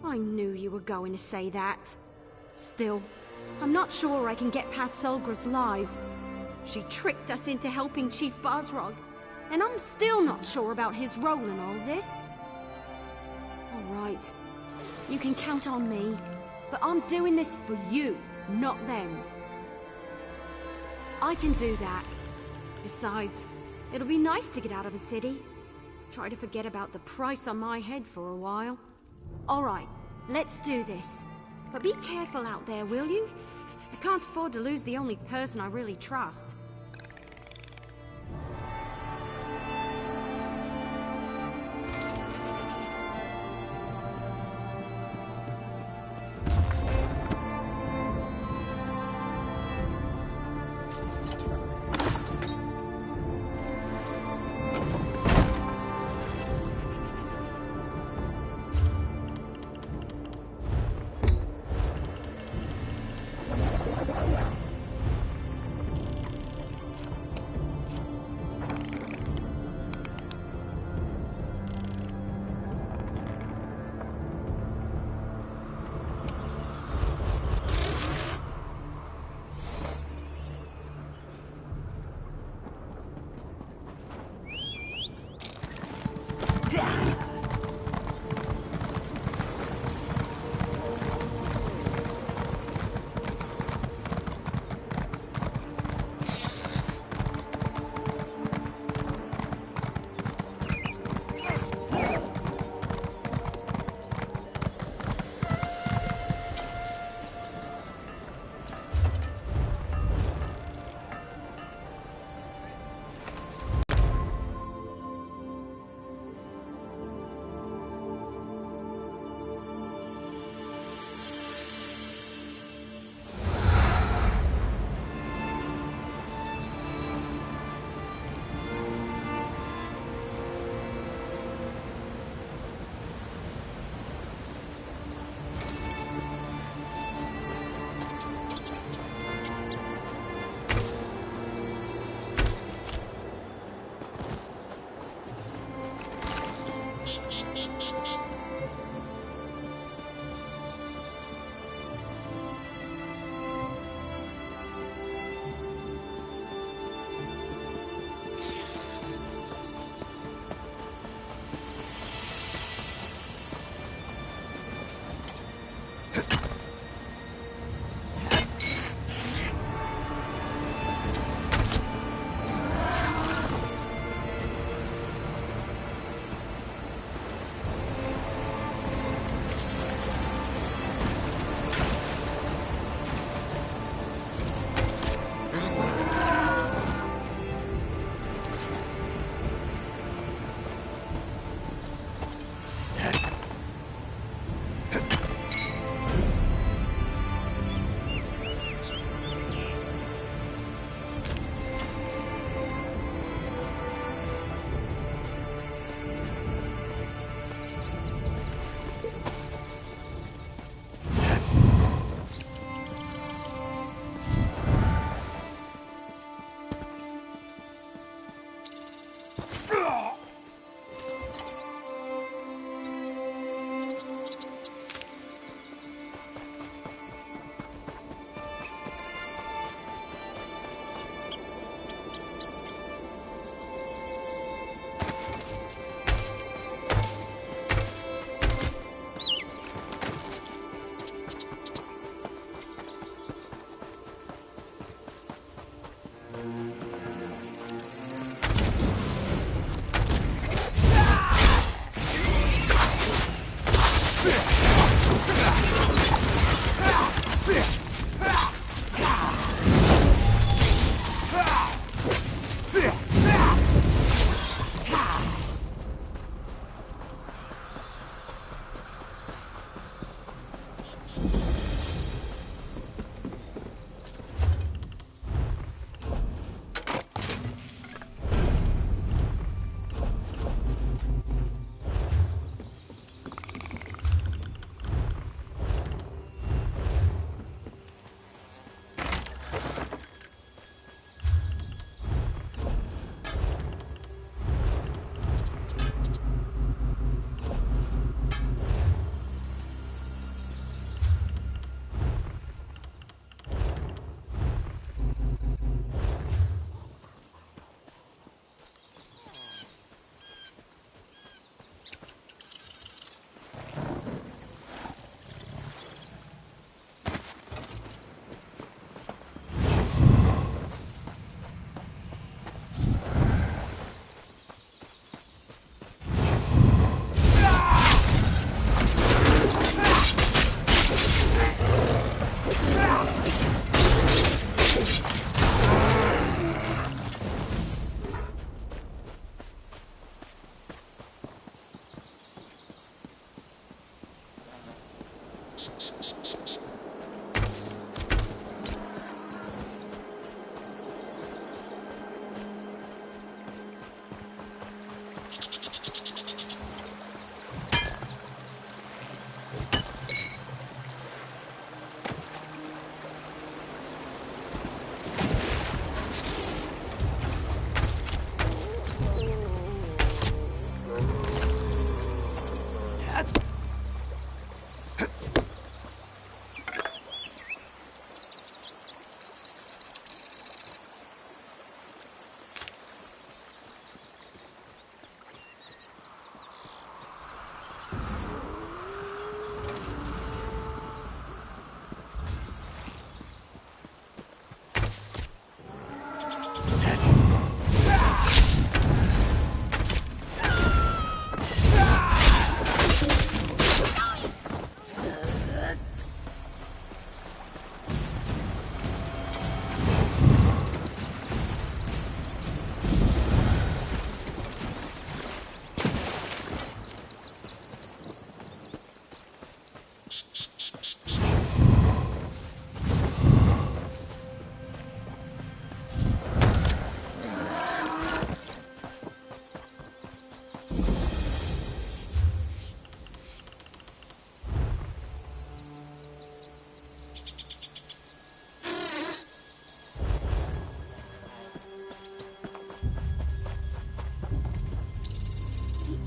I knew you were going to say that. Still, I'm not sure I can get past Solgra's lies. She tricked us into helping Chief Basrag, and I'm still not sure about his role in all this. All right, you can count on me, but I'm doing this for you, not them. I can do that. Besides, it'll be nice to get out of the city. Try to forget about the price on my head for a while. All right, let's do this. But be careful out there, will you? I can't afford to lose the only person I really trust.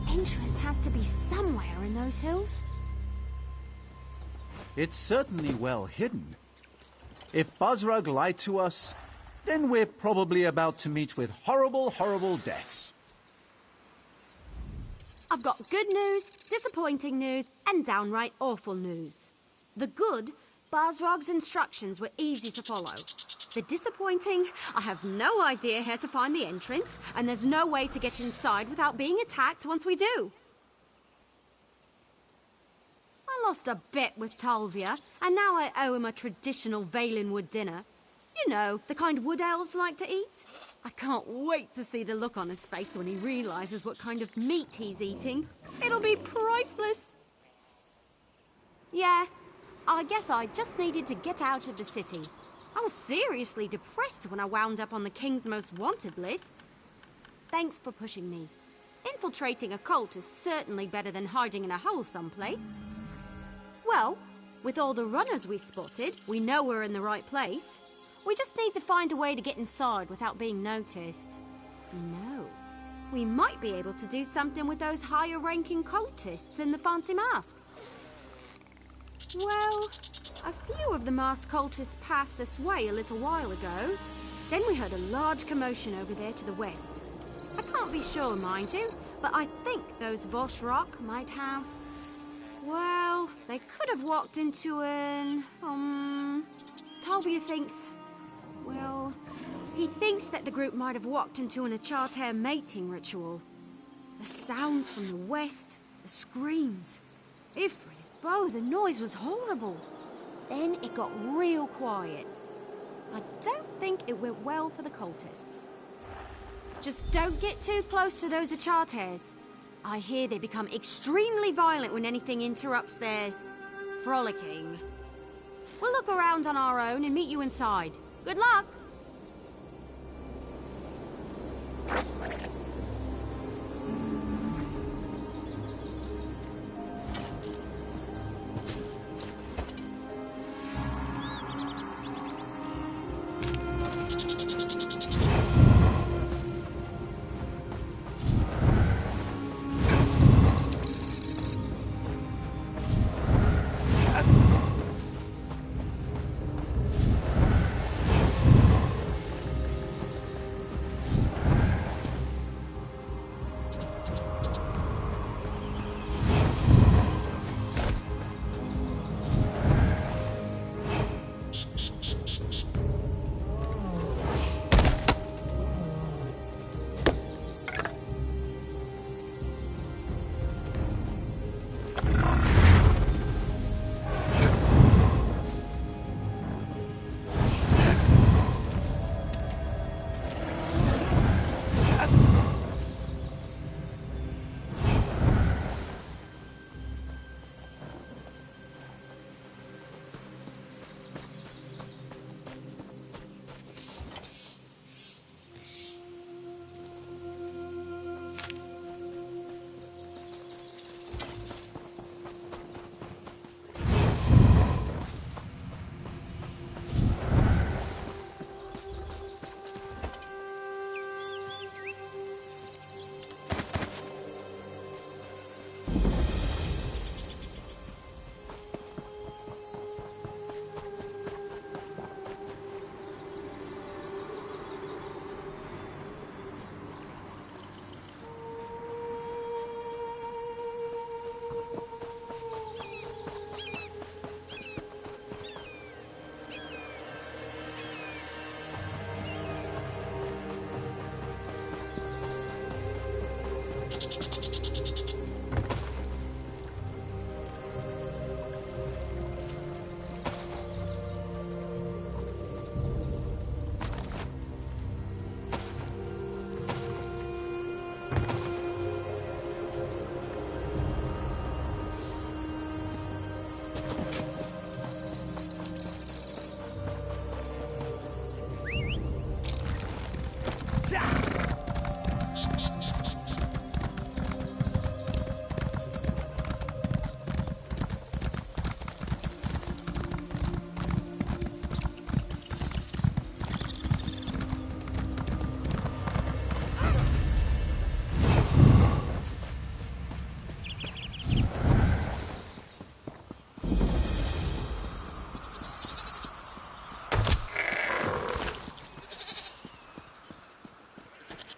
Entrance has to be somewhere in those hills. It's certainly well hidden. If Buzzrug lied to us, then we're probably about to meet with horrible, horrible deaths. I've got good news, disappointing news, and downright awful news. The good, Buzzrug's instructions were easy to follow. The disappointing, I have no idea how to find the entrance, and there's no way to get inside without being attacked once we do. I lost a bet with Talvia, and now I owe him a traditional Valenwood dinner. You know, the kind wood elves like to eat. I can't wait to see the look on his face when he realises what kind of meat he's eating. It'll be priceless. Yeah, I guess I just needed to get out of the city. I was seriously depressed when I wound up on the King's Most Wanted list. Thanks for pushing me. Infiltrating a cult is certainly better than hiding in a hole someplace. Well, with all the runners we spotted, we know we're in the right place. We just need to find a way to get inside without being noticed. You know, we might be able to do something with those higher-ranking cultists in the fancy masks. Well, a few of the masked cultists passed this way a little while ago. Then we heard a large commotion over there to the west. I can't be sure, mind you, but I think those Voshrock might have... Well, they could have walked into an... Talvia thinks... Well, he thinks that the group might have walked into an Achartair mating ritual. The sounds from the west, the screams. Ifri's bow, the noise was horrible. Then it got real quiet. I don't think it went well for the cultists. Just don't get too close to those Achartairs. I hear they become extremely violent when anything interrupts their... frolicking. We'll look around on our own and meet you inside. Good luck!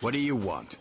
What do you want?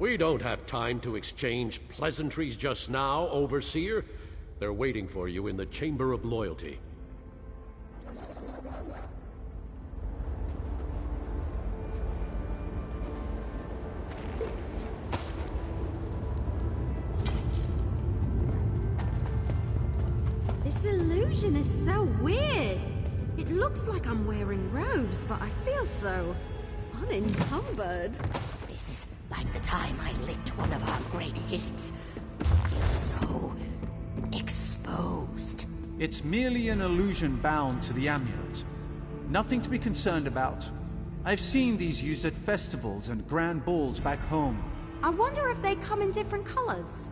We don't have time to exchange pleasantries just now, Overseer. They're waiting for you in the Chamber of Loyalty. This illusion is so weird. It looks like I'm wearing robes, but I feel so unencumbered. This is like the time I licked one of our great hists. I feel so exposed. exposed. It's merely an illusion bound to the amulet. Nothing to be concerned about. I've seen these used at festivals and grand balls back home. I wonder if they come in different colors.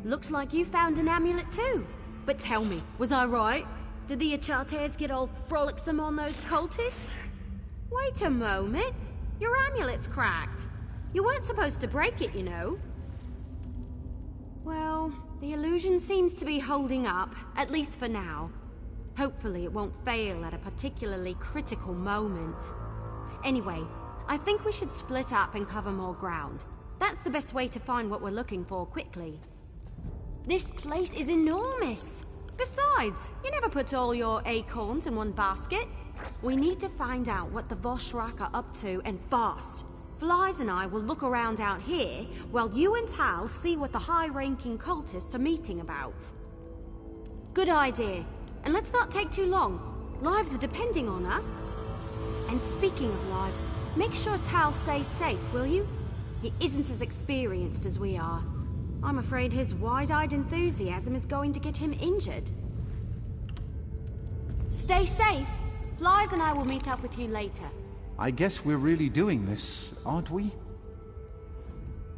Looks like you found an amulet too. But tell me, was I right? Did the Achates get all frolicsome on those cultists? Wait a moment. Your amulet's cracked. You weren't supposed to break it, you know. Well, the illusion seems to be holding up, at least for now. Hopefully it won't fail at a particularly critical moment. Anyway, I think we should split up and cover more ground. That's the best way to find what we're looking for quickly. This place is enormous. Besides, you never put all your acorns in one basket. We need to find out what the Voshrak are up to, and fast. Flies and I will look around out here, while you and Tal see what the high-ranking cultists are meeting about. Good idea. And let's not take too long. Lives are depending on us. And speaking of lives, make sure Tal stays safe, will you? He isn't as experienced as we are. I'm afraid his wide-eyed enthusiasm is going to get him injured. Stay safe. Flies and I will meet up with you later. I guess we're really doing this, aren't we?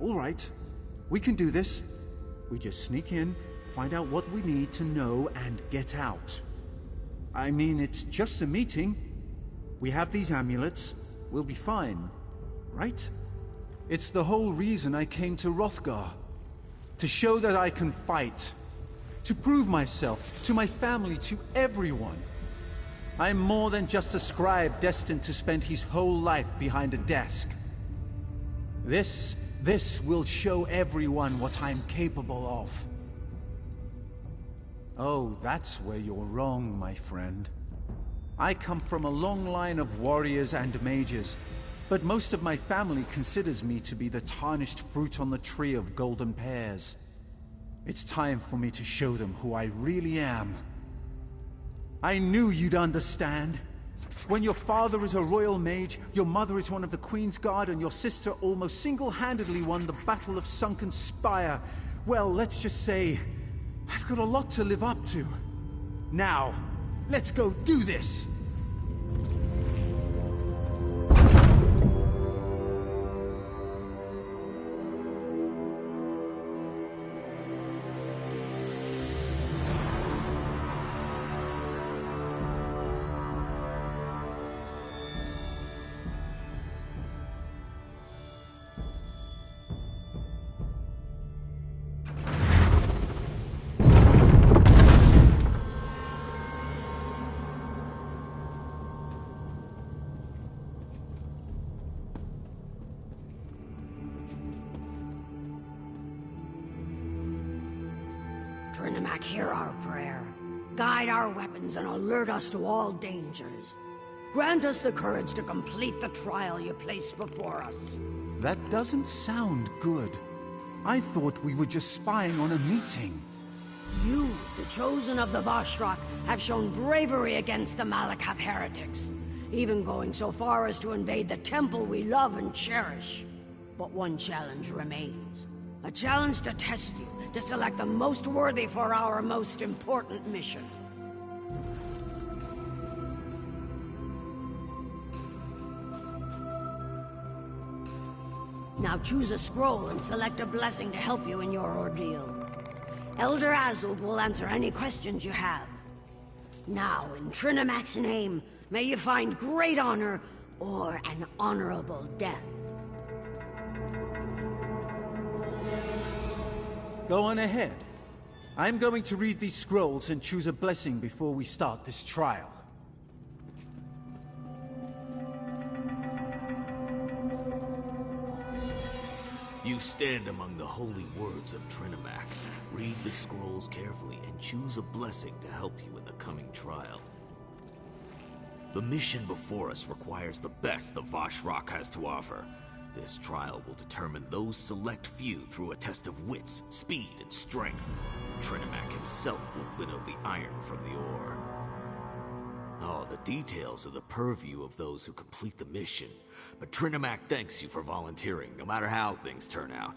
All right. We can do this. We just sneak in, find out what we need to know, and get out. I mean, it's just a meeting. We have these amulets. We'll be fine, right? It's the whole reason I came to Hrothgar. To show that I can fight. To prove myself, to my family, to everyone. I'm more than just a scribe destined to spend his whole life behind a desk. This will show everyone what I'm capable of. Oh, that's where you're wrong, my friend. I come from a long line of warriors and mages, but most of my family considers me to be the tarnished fruit on the tree of golden pears. It's time for me to show them who I really am. I knew you'd understand. When your father is a royal mage, your mother is one of the Queen's Guard, and your sister almost single-handedly won the Battle of Sunken Spire, well, let's just say, I've got a lot to live up to. Now, let's go do this! Trinimac, hear our prayer. Guide our weapons and alert us to all dangers. Grant us the courage to complete the trial you place before us. That doesn't sound good. I thought we were just spying on a meeting. You, the chosen of the Voshrak, have shown bravery against the Malakath heretics, even going so far as to invade the temple we love and cherish. But one challenge remains. A challenge to test you, to select the most worthy for our most important mission. Now choose a scroll and select a blessing to help you in your ordeal. Elder Azul will answer any questions you have. Now, in Trinimac's name, may you find great honor or an honorable death. Go on ahead. I'm going to read these scrolls and choose a blessing before we start this trial. You stand among the holy words of Trinimac. Read the scrolls carefully and choose a blessing to help you in the coming trial. The mission before us requires the best the Voshrak has to offer. This trial will determine those select few through a test of wits, speed, and strength. Trinimac himself will winnow the iron from the ore. Oh, the details are the purview of those who complete the mission. But Trinimac thanks you for volunteering, no matter how things turn out.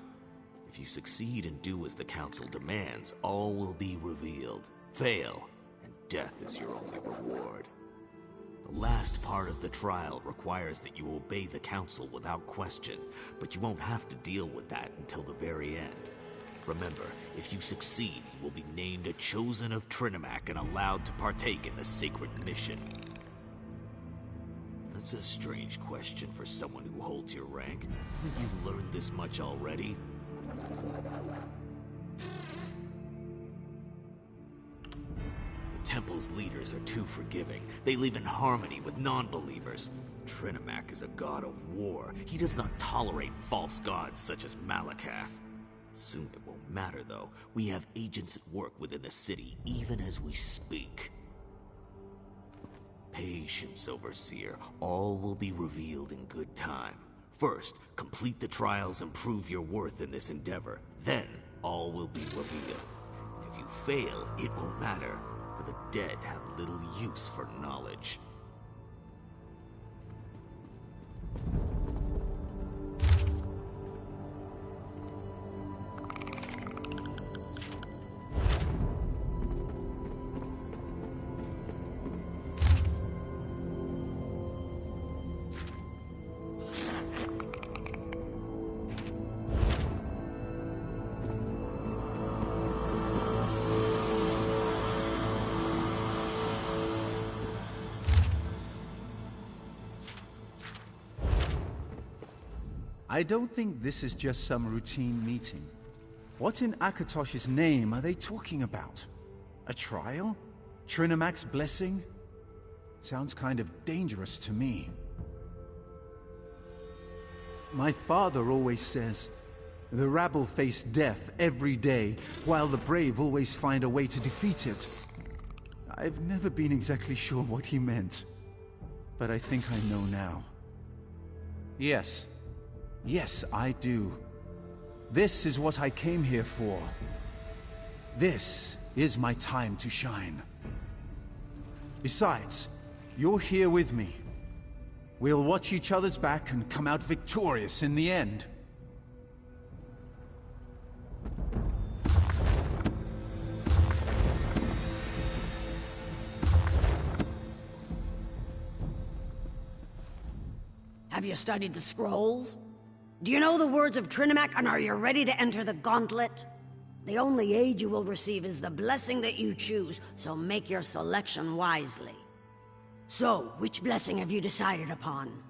If you succeed and do as the Council demands, all will be revealed. Fail, and death is your only reward. The last part of the trial requires that you obey the Council without question, but you won't have to deal with that until the very end. Remember, if you succeed, you will be named a Chosen of Trinimac and allowed to partake in the sacred mission. That's a strange question for someone who holds your rank. Haven't you learned this much already? The Temple's leaders are too forgiving. They live in harmony with non-believers. Trinimac is a god of war. He does not tolerate false gods such as Malakath. Soon it won't matter, though. We have agents at work within the city, even as we speak. Patience, Overseer. All will be revealed in good time. First, complete the trials and prove your worth in this endeavor. Then, all will be revealed. And if you fail, it won't matter, for the dead have little use for knowledge. I don't think this is just some routine meeting. What in Akatosh's name are they talking about? A trial? Trinimac's blessing? Sounds kind of dangerous to me. My father always says, the rabble face death every day, while the brave always find a way to defeat it. I've never been exactly sure what he meant, but I think I know now. Yes. Yes, I do. This is what I came here for. This is my time to shine. Besides, you're here with me. We'll watch each other's back and come out victorious in the end. Have you studied the scrolls? Do you know the words of Trinimac, and are you ready to enter the gauntlet? The only aid you will receive is the blessing that you choose, so make your selection wisely. So, which blessing have you decided upon?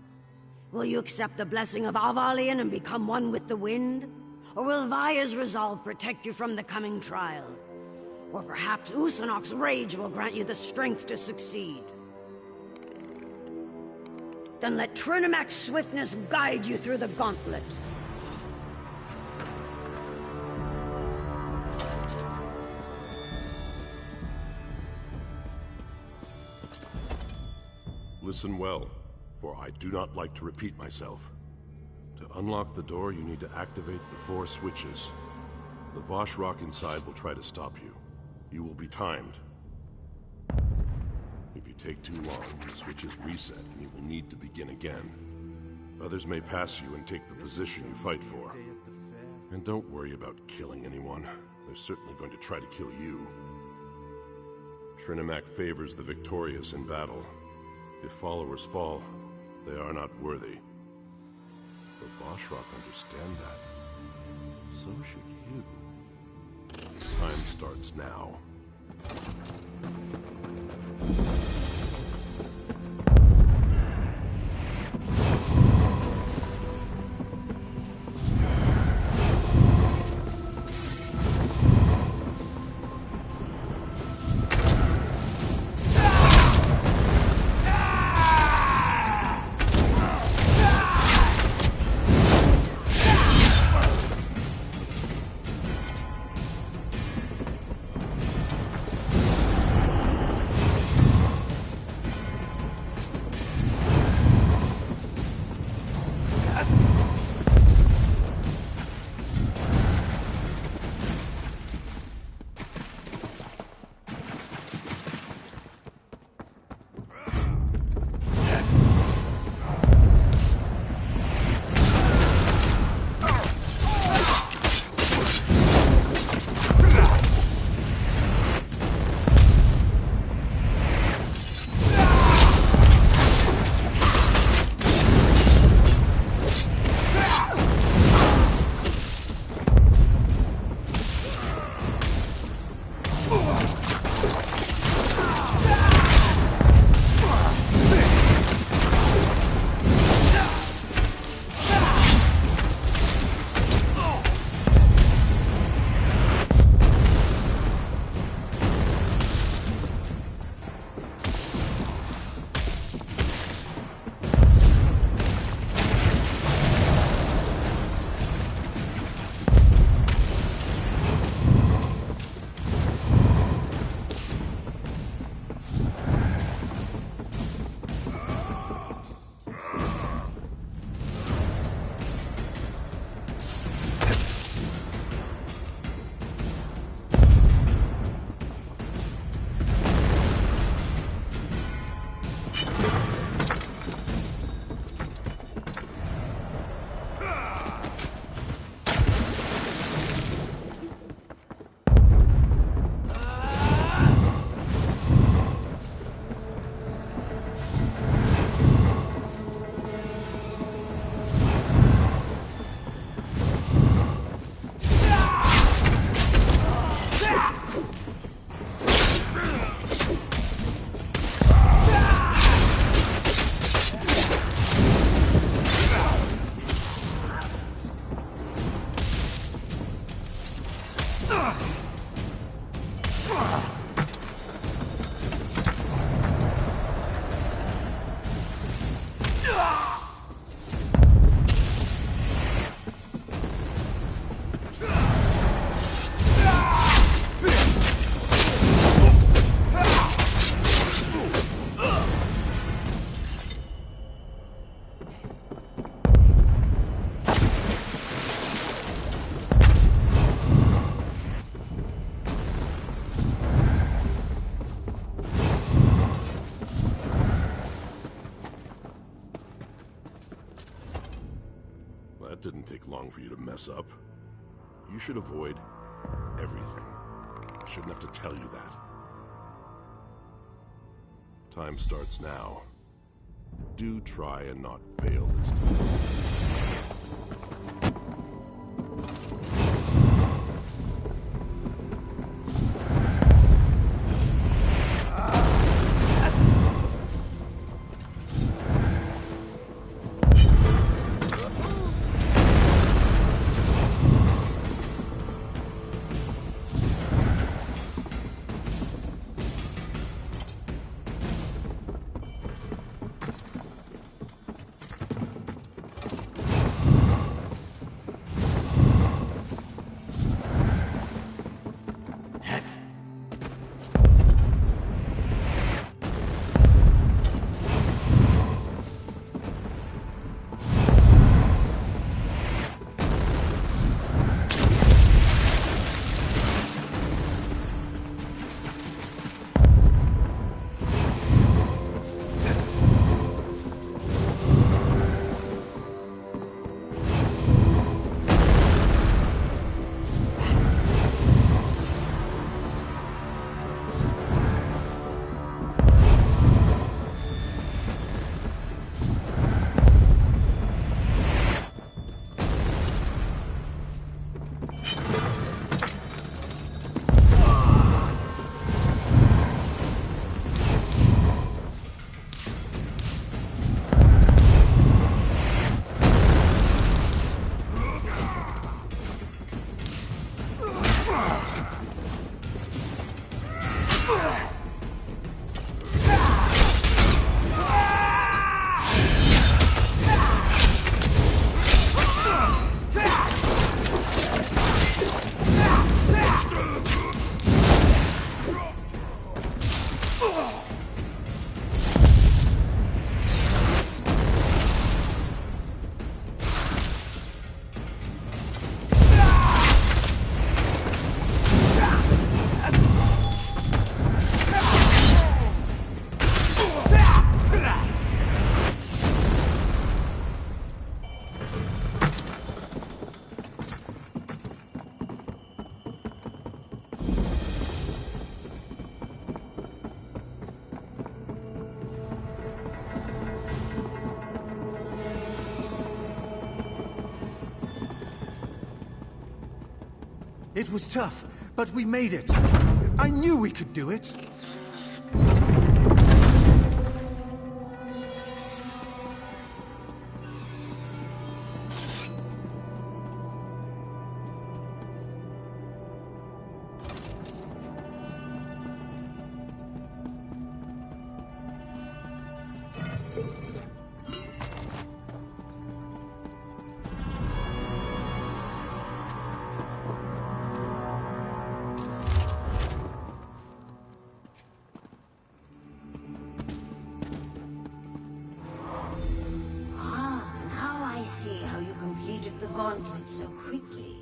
Will you accept the blessing of Avalion and become one with the wind? Or will Vaya's resolve protect you from the coming trial? Or perhaps Usanok's rage will grant you the strength to succeed? Then let Trinimac's swiftness guide you through the gauntlet. Listen well, for I do not like to repeat myself. To unlock the door, you need to activate the 4 switches. The Vosh rock inside will try to stop you. You will be timed. If you take too long, the switches reset and you will need to begin again. Others may pass you and take the position you fight for. And don't worry about killing anyone. They're certainly going to try to kill you. Trinimac favors the victorious in battle. If followers fall, they are not worthy. The Voshrock understand that. So should you. Time starts now. take long for you to mess up. You should avoid everything. I shouldn't have to tell you that. Time starts now. Do try and not fail this time. It was tough, but we made it. I knew we could do it. So quickly.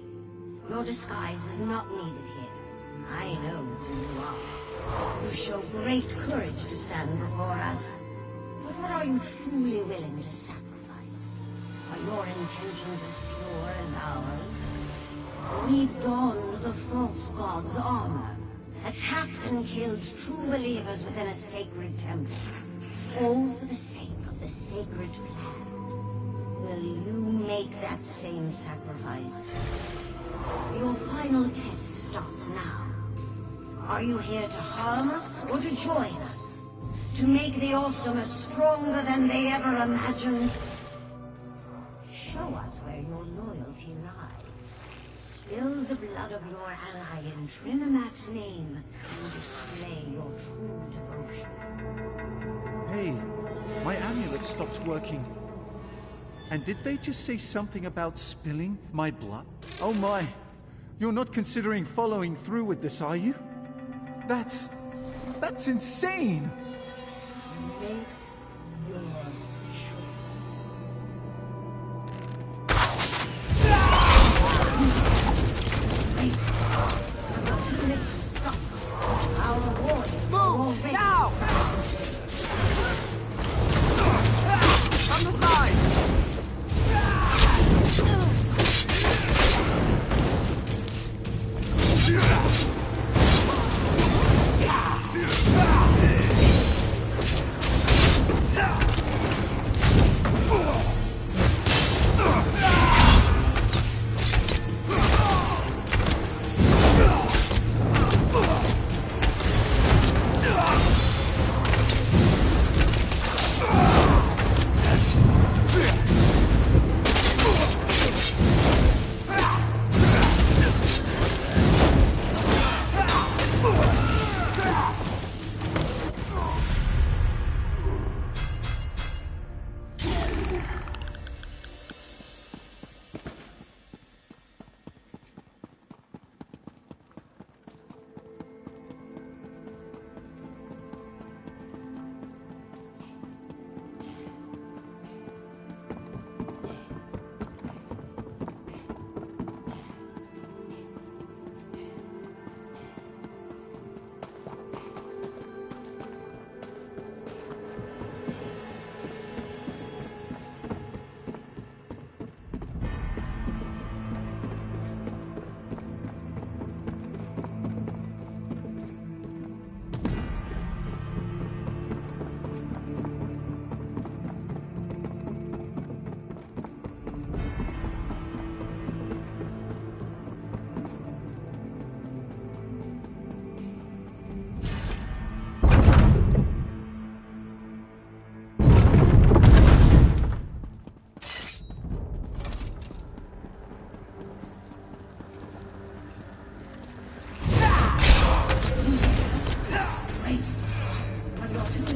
Your disguise is not needed here. I know who you are. You show great courage to stand before us. But what are you truly willing to sacrifice? Are your intentions as pure as ours? We donned the false god's armor, attacked and killed true believers within a sacred temple, all for the sake of the sacred plan. Will you make that same sacrifice? Your final test starts now. Are you here to harm us or to join us? To make the Awesomers stronger than they ever imagined? Show us where your loyalty lies. Spill the blood of your ally in Trinimac's name and display your true devotion. Hey, my amulet stopped working. And did they just say something about spilling my blood? Oh my! You're not considering following through with this, are you? That's insane! Make your Move! Now! From the sides!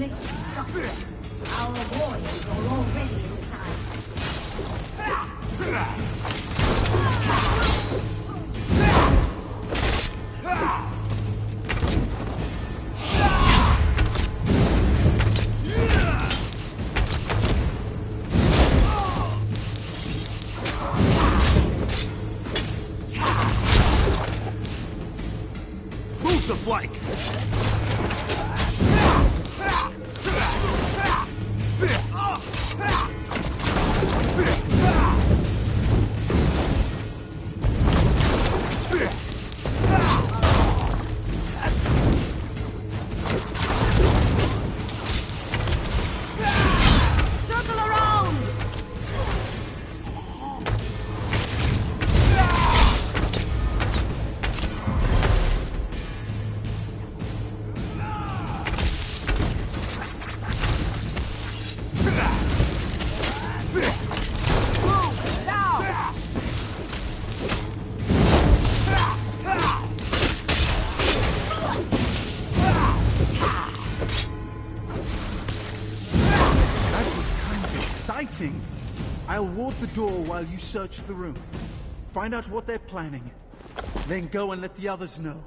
quick, stop it. Our warriors are already inside. Move the flank! Circle around! Exciting! I'll ward the door while you search the room. Find out what they're planning. Then go and let the others know.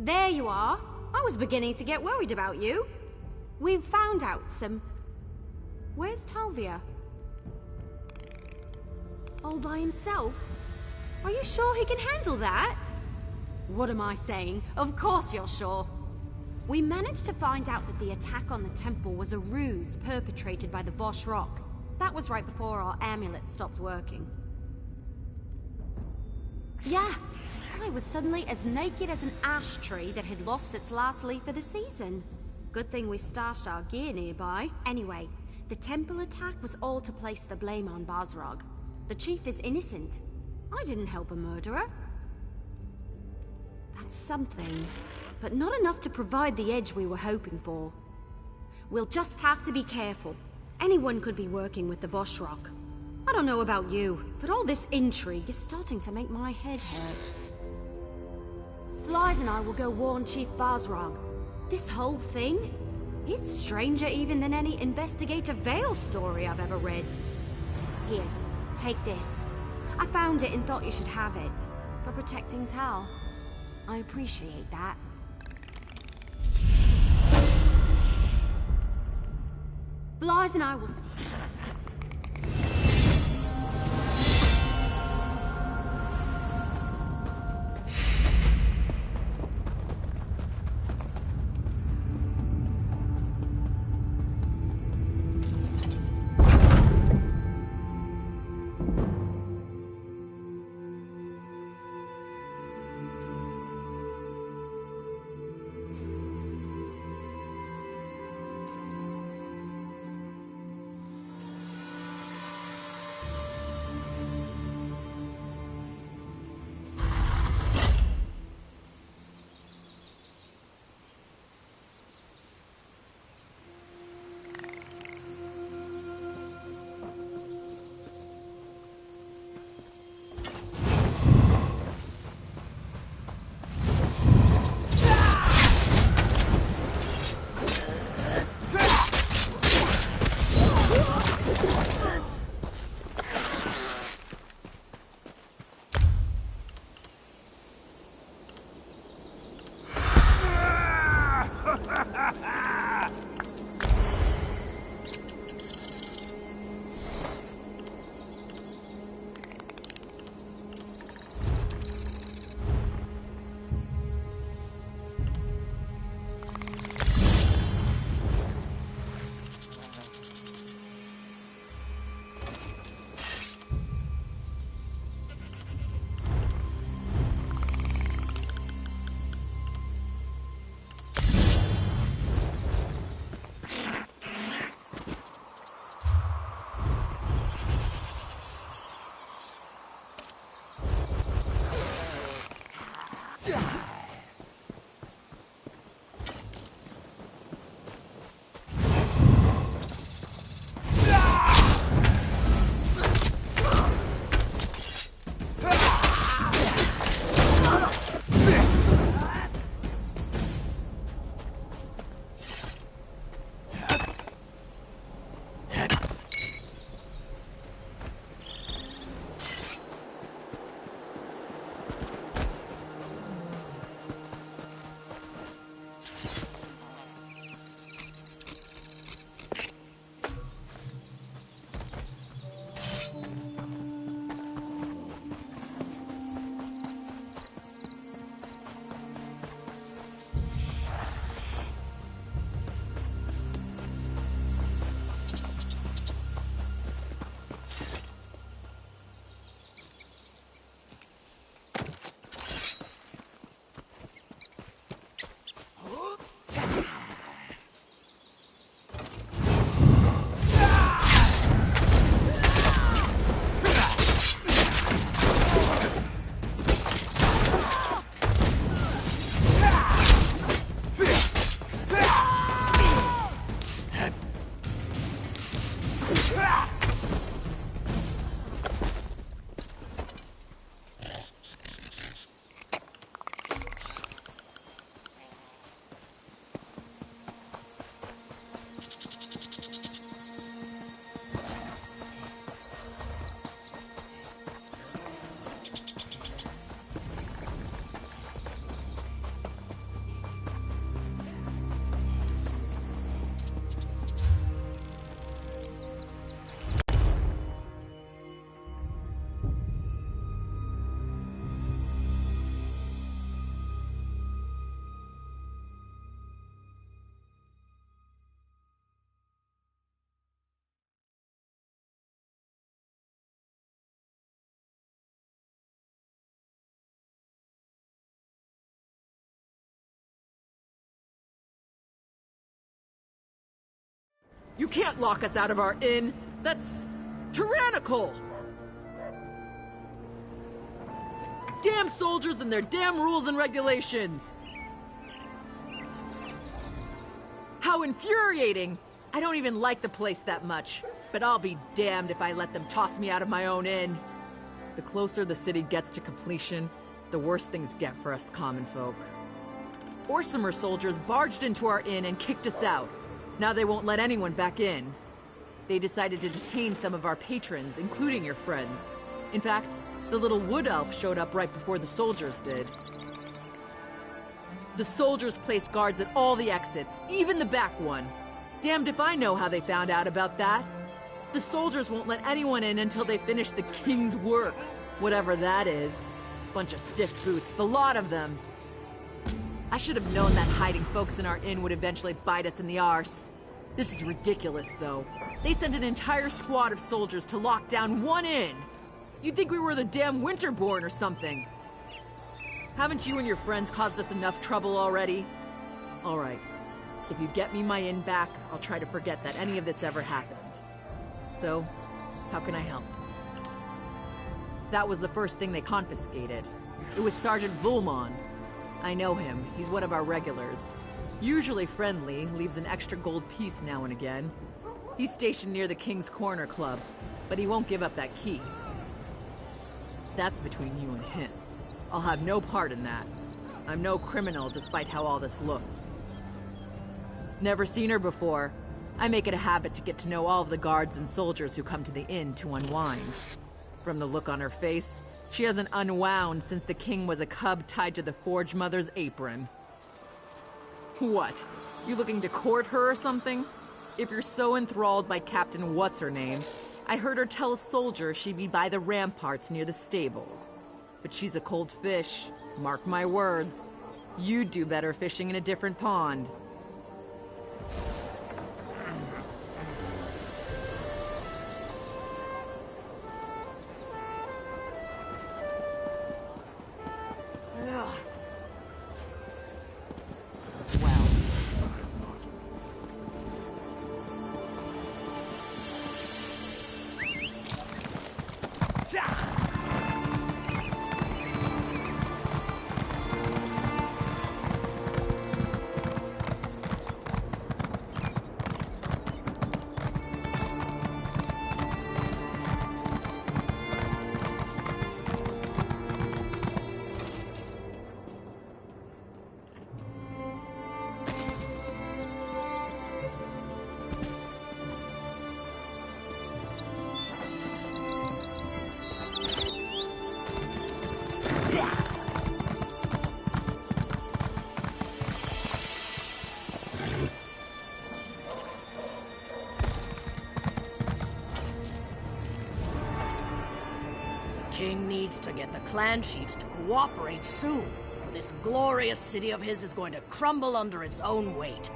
There you are. I was beginning to get worried about you. We've found out some... Where's Talvia? All by himself? Are you sure he can handle that? What am I saying? Of course you're sure. We managed to find out that the attack on the temple was a ruse perpetrated by the Vosh Rock. That was right before our amulet stopped working. Yeah, I was suddenly as naked as an ash tree that had lost its last leaf of the season. Good thing we stashed our gear nearby. Anyway, the temple attack was all to place the blame on Basrog. The chief is innocent. I didn't help a murderer. That's something, but not enough to provide the edge we were hoping for. We'll just have to be careful. Anyone could be working with the Vosh Rock. I don't know about you, but all this intrigue is starting to make my head hurt. Lies and I will go warn Chief Basrog. This whole thing? It's stranger even than any Investigator Vale story I've ever read. Here, take this. I found it and thought you should have it. For protecting Tal. I appreciate that. Lies and I will... You can't lock us out of our inn. That's tyrannical. Damn soldiers and their damn rules and regulations. How infuriating. I don't even like the place that much, but I'll be damned if I let them toss me out of my own inn. The closer the city gets to completion, the worse things get for us common folk. Orsimer soldiers barged into our inn and kicked us out. Now they won't let anyone back in. They decided to detain some of our patrons, including your friends. In fact, the little wood elf showed up right before the soldiers did. The soldiers placed guards at all the exits, even the back one. Damned if I know how they found out about that. The soldiers won't let anyone in until they finish the king's work, whatever that is. Bunch of stiff boots, the lot of them. I should have known that hiding folks in our inn would eventually bite us in the arse. This is ridiculous, though. They sent an entire squad of soldiers to lock down one inn. You'd think we were the damn Winterborn or something. Haven't you and your friends caused us enough trouble already? All right. If you get me my inn back, I'll try to forget that any of this ever happened. So, how can I help? That was the first thing they confiscated. It was Sergeant Vulmon. I know him. He's one of our regulars. Usually friendly, leaves an extra gold piece now and again. He's stationed near the King's Corner Club, but he won't give up that key. That's between you and him. I'll have no part in that. I'm no criminal, despite how all this looks. Never seen her before. I make it a habit to get to know all of the guards and soldiers who come to the inn to unwind. From the look on her face, she hasn't unwound since the king was a cub tied to the Forge Mother's apron. What? You looking to court her or something? If you're so enthralled by Captain What's-Her-Name, I heard her tell a soldier she'd be by the ramparts near the stables. But she's a cold fish. Mark my words. You'd do better fishing in a different pond. King needs to get the clan chiefs to cooperate soon, or this glorious city of his is going to crumble under its own weight.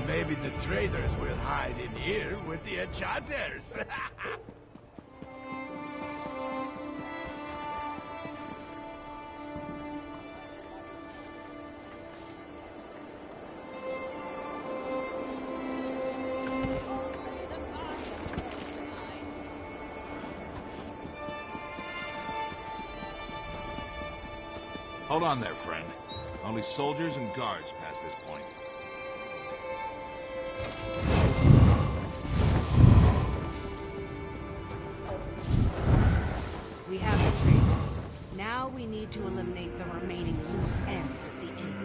Maybe the traders will hide in here with the enchanters. Hold on there, friend. Only soldiers and guards past this point. We have the traders. Now we need to eliminate the remaining loose ends at the inn.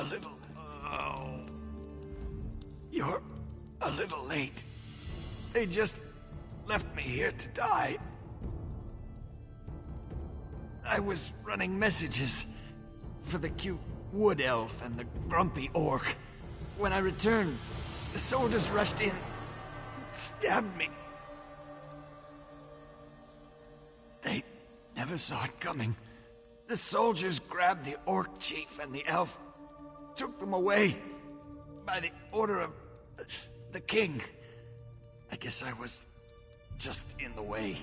a little... Oh... You're a little late. They just left me here to die. I was running messages for the cute wood elf and the grumpy orc. When I returned, the soldiers rushed in, stabbed me. They never saw it coming. The soldiers grabbed the orc chief and the elf, took them away by the order of the king. I guess I was just in the way.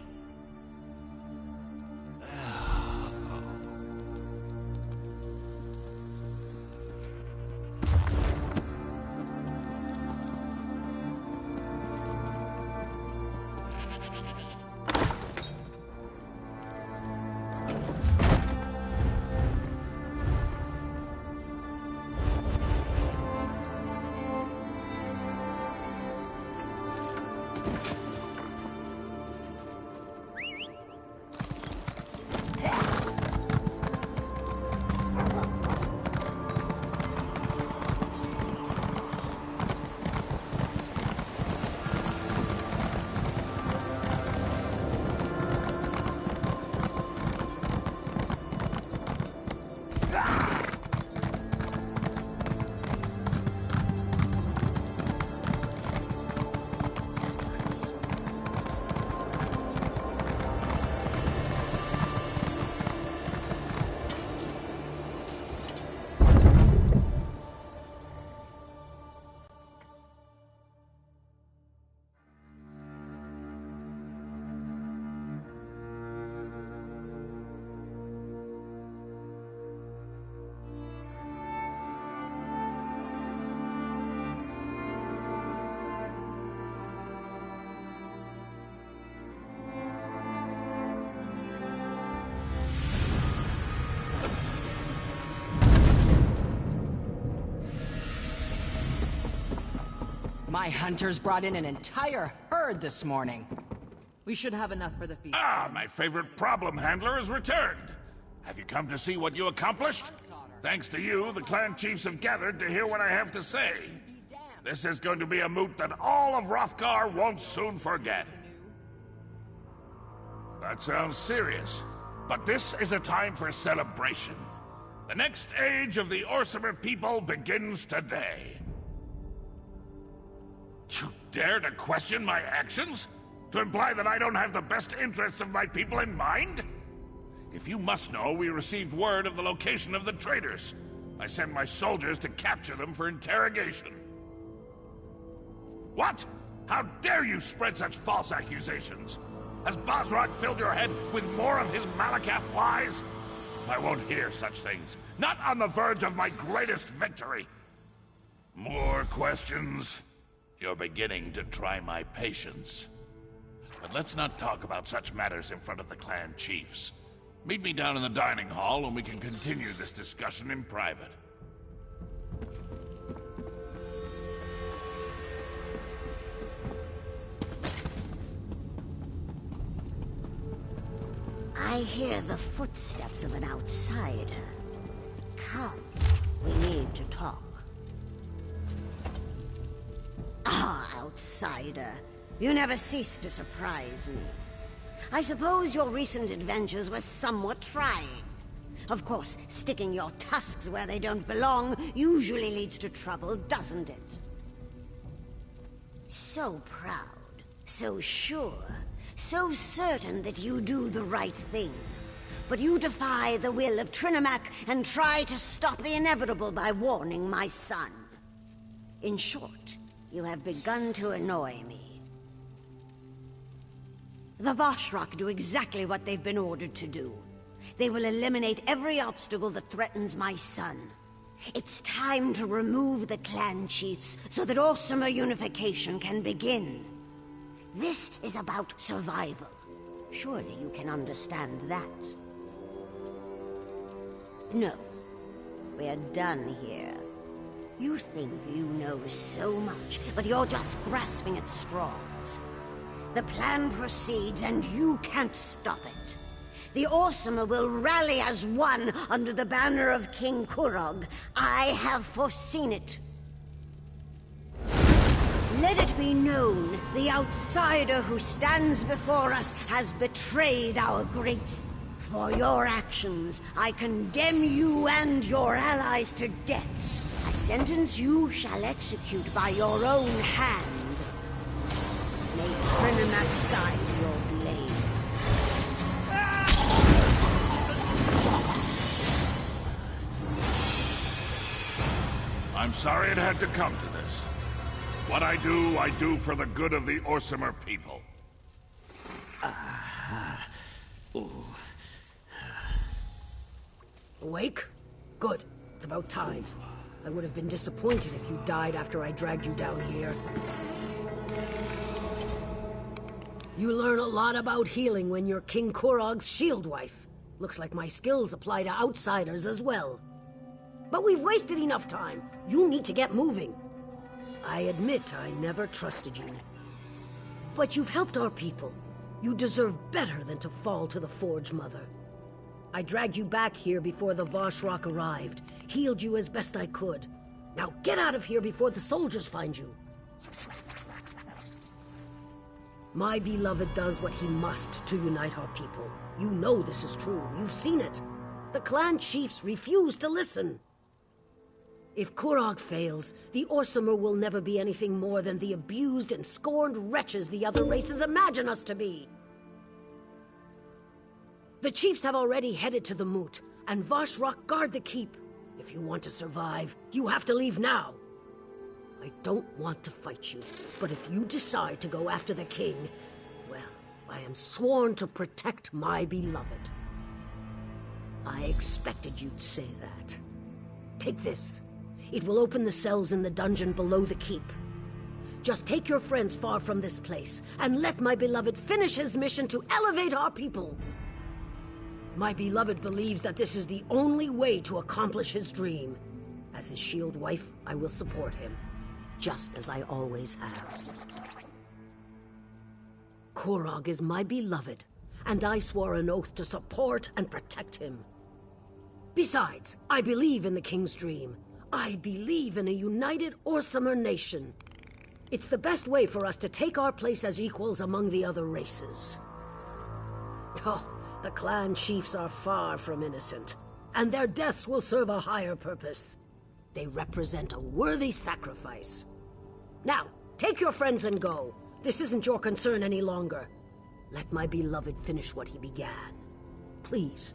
My hunters brought in an entire herd this morning. We should have enough for the feast. Ah, my favorite problem handler has returned. Have you come to see what you accomplished? Thanks to you, the clan chiefs have gathered to hear what I have to say. This is going to be a moot that all of Hrothgar won't soon forget. That sounds serious, but this is a time for celebration. The next age of the Orsimer people begins today. You dare to question my actions? To imply that I don't have the best interests of my people in mind? If you must know, we received word of the location of the traitors. I sent my soldiers to capture them for interrogation. What? How dare you spread such false accusations? Has Basrak filled your head with more of his Malakath lies? I won't hear such things. Not on the verge of my greatest victory. More questions? You're beginning to try my patience. But let's not talk about such matters in front of the clan chiefs. Meet me down in the dining hall and we can continue this discussion in private. I hear the footsteps of an outsider. Come, we need to talk. Ah, outsider. You never cease to surprise me. I suppose your recent adventures were somewhat trying. Of course, sticking your tusks where they don't belong usually leads to trouble, doesn't it? So proud, so sure, so certain that you do the right thing. But you defy the will of Trinimac and try to stop the inevitable by warning my son. In short, you have begun to annoy me. The Vashrak do exactly what they've been ordered to do. They will eliminate every obstacle that threatens my son. It's time to remove the clan chiefs so that Orsimer unification can begin. This is about survival. Surely you can understand that. No. We're done here. You think you know so much, but you're just grasping at straws. The plan proceeds and you can't stop it. The Orsimer will rally as one under the banner of King Kurog. I have foreseen it. Let it be known, the outsider who stands before us has betrayed our greats. For your actions, I condemn you and your allies to death. A sentence you shall execute by your own hand. May Trinimac guide your blade. I'm sorry it had to come to this. What I do for the good of the Orsimer people. Awake? Good. It's about time. I would have been disappointed if you died after I dragged you down here. You learn a lot about healing when you're King Kurog's shield wife. Looks like my skills apply to outsiders as well. But we've wasted enough time. You need to get moving. I admit I never trusted you. But you've helped our people. You deserve better than to fall to the Forge Mother. I dragged you back here before the Vashrak arrived, healed you as best I could. Now get out of here before the soldiers find you. My beloved does what he must to unite our people. You know this is true. You've seen it. The clan chiefs refuse to listen. If Kurog fails, the Orsimer will never be anything more than the abused and scorned wretches the other races imagine us to be. The chiefs have already headed to the moot, and Vashrak guard the keep. If you want to survive, you have to leave now. I don't want to fight you, but if you decide to go after the king, well, I am sworn to protect my beloved. I expected you'd say that. Take this. It will open the cells in the dungeon below the keep. Just take your friends far from this place, and let my beloved finish his mission to elevate our people. My beloved believes that this is the only way to accomplish his dream. As his shield wife, I will support him, just as I always have. Kurog is my beloved, and I swore an oath to support and protect him. Besides, I believe in the king's dream. I believe in a united Orsimer nation. It's the best way for us to take our place as equals among the other races. Oh, the clan chiefs are far from innocent, and their deaths will serve a higher purpose. They represent a worthy sacrifice. Now, take your friends and go. This isn't your concern any longer. Let my beloved finish what he began. Please.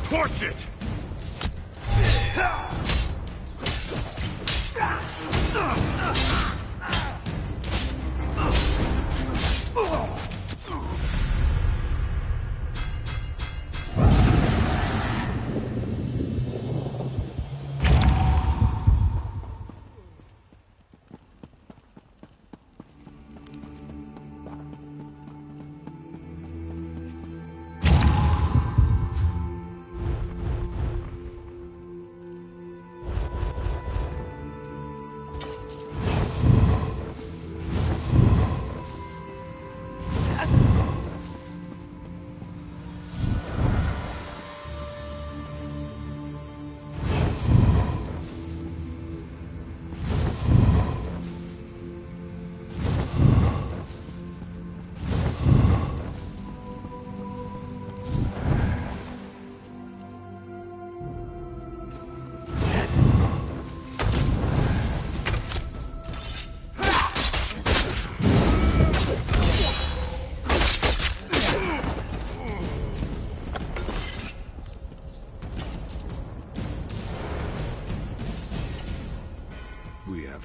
Torch it!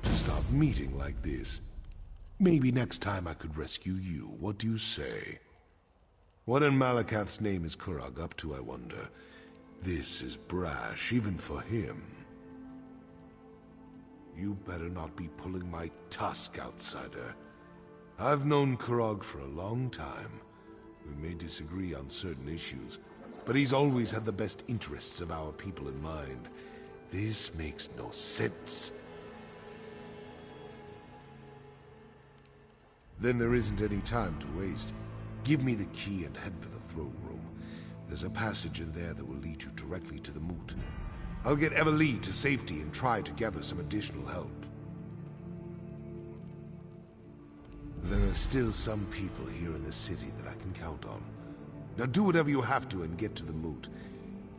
have to stop meeting like this. Maybe next time I could rescue you. What do you say? What in Malakath's name is Kurog up to, I wonder? This is brash, even for him. You better not be pulling my tusk, outsider. I've known Kurog for a long time. We may disagree on certain issues, but he's always had the best interests of our people in mind. This makes no sense. Then there isn't any time to waste. Give me the key and head for the throne room. There's a passage in there that will lead you directly to the moot. I'll get Everlee to safety and try to gather some additional help. There are still some people here in the city that I can count on. Now do whatever you have to and get to the moot.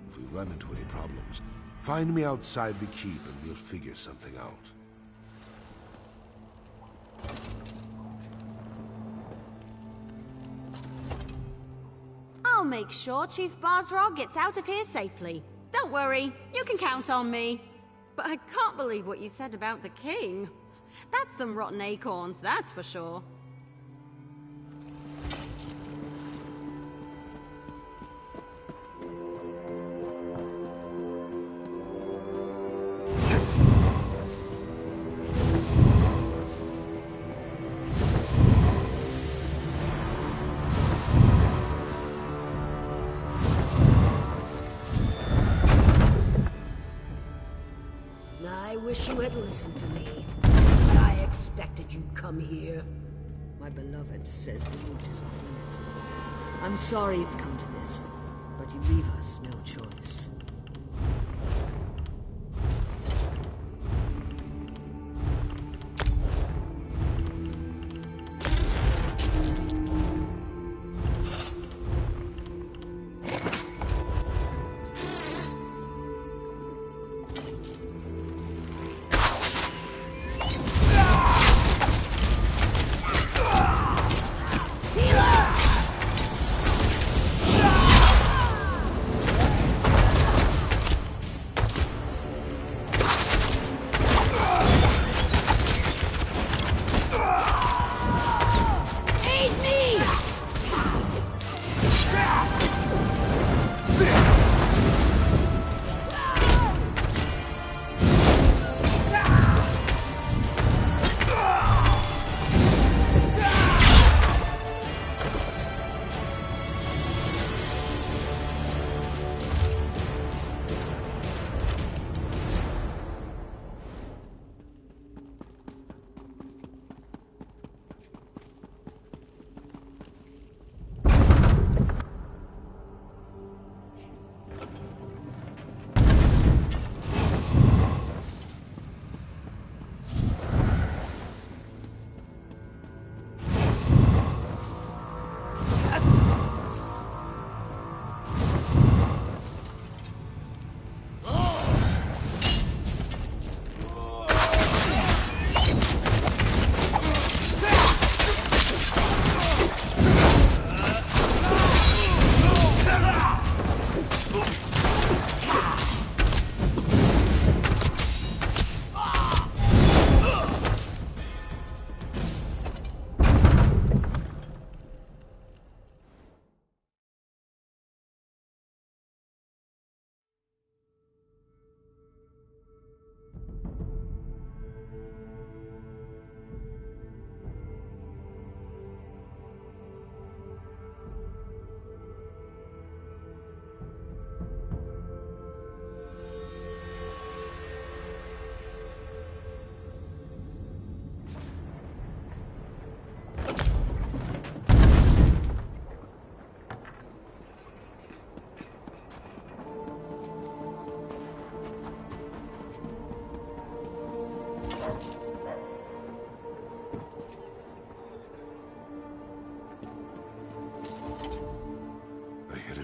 If we run into any problems, find me outside the keep and we'll figure something out. I'll make sure Chief Basra gets out of here safely. Don't worry, you can count on me. But I can't believe what you said about the king. That's some rotten acorns, that's for sure. I wish you had listened to me. But I expected you'd come here. My beloved says the moot is off limits. I'm sorry it's come to this, but you leave us no choice.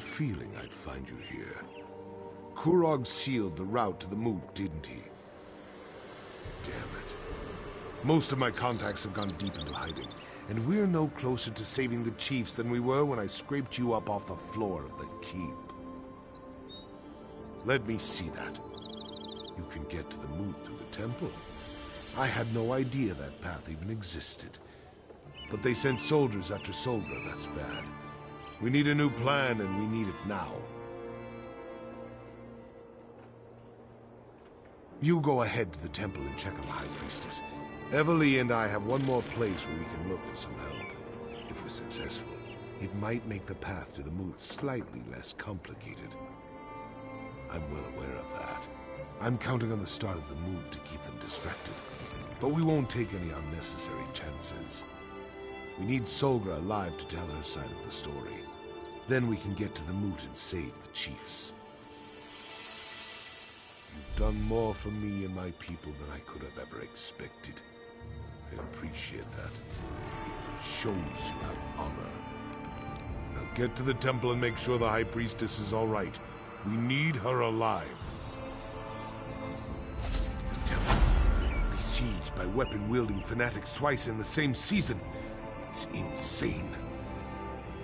Feeling I'd find you here. Kurog sealed the route to the moot, didn't he? Damn it. Most of my contacts have gone deep into hiding, and we're no closer to saving the chiefs than we were when I scraped you up off the floor of the keep. Let me see that. You can get to the moot through the temple. I had no idea that path even existed. But they sent soldiers after Solgra, that's bad. We need a new plan, and we need it now. You go ahead to the temple and check on the High Priestess. Everly and I have one more place where we can look for some help. If we're successful, it might make the path to the moot slightly less complicated. I'm well aware of that. I'm counting on the start of the moot to keep them distracted. But we won't take any unnecessary chances. We need Solgra alive to tell her side of the story. Then we can get to the moot and save the chiefs. You've done more for me and my people than I could have ever expected. I appreciate that. It shows you have honor. Now get to the temple and make sure the High Priestess is all right. We need her alive. The temple, besieged by weapon-wielding fanatics twice in the same season. It's insane.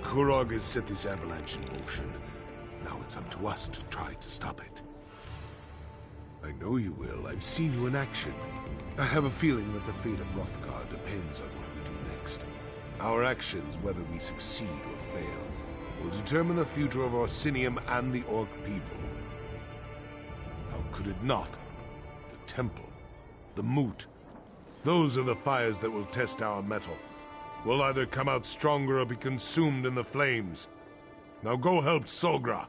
Kurog has set this avalanche in motion. Now it's up to us to try to stop it. I know you will. I've seen you in action. I have a feeling that the fate of Hrothgar depends on what we do next. Our actions, whether we succeed or fail, will determine the future of Orsinium and the Orc people. How could it not? The temple, the moot. Those are the fires that will test our mettle. We'll either come out stronger or be consumed in the flames. Now go help Solgra.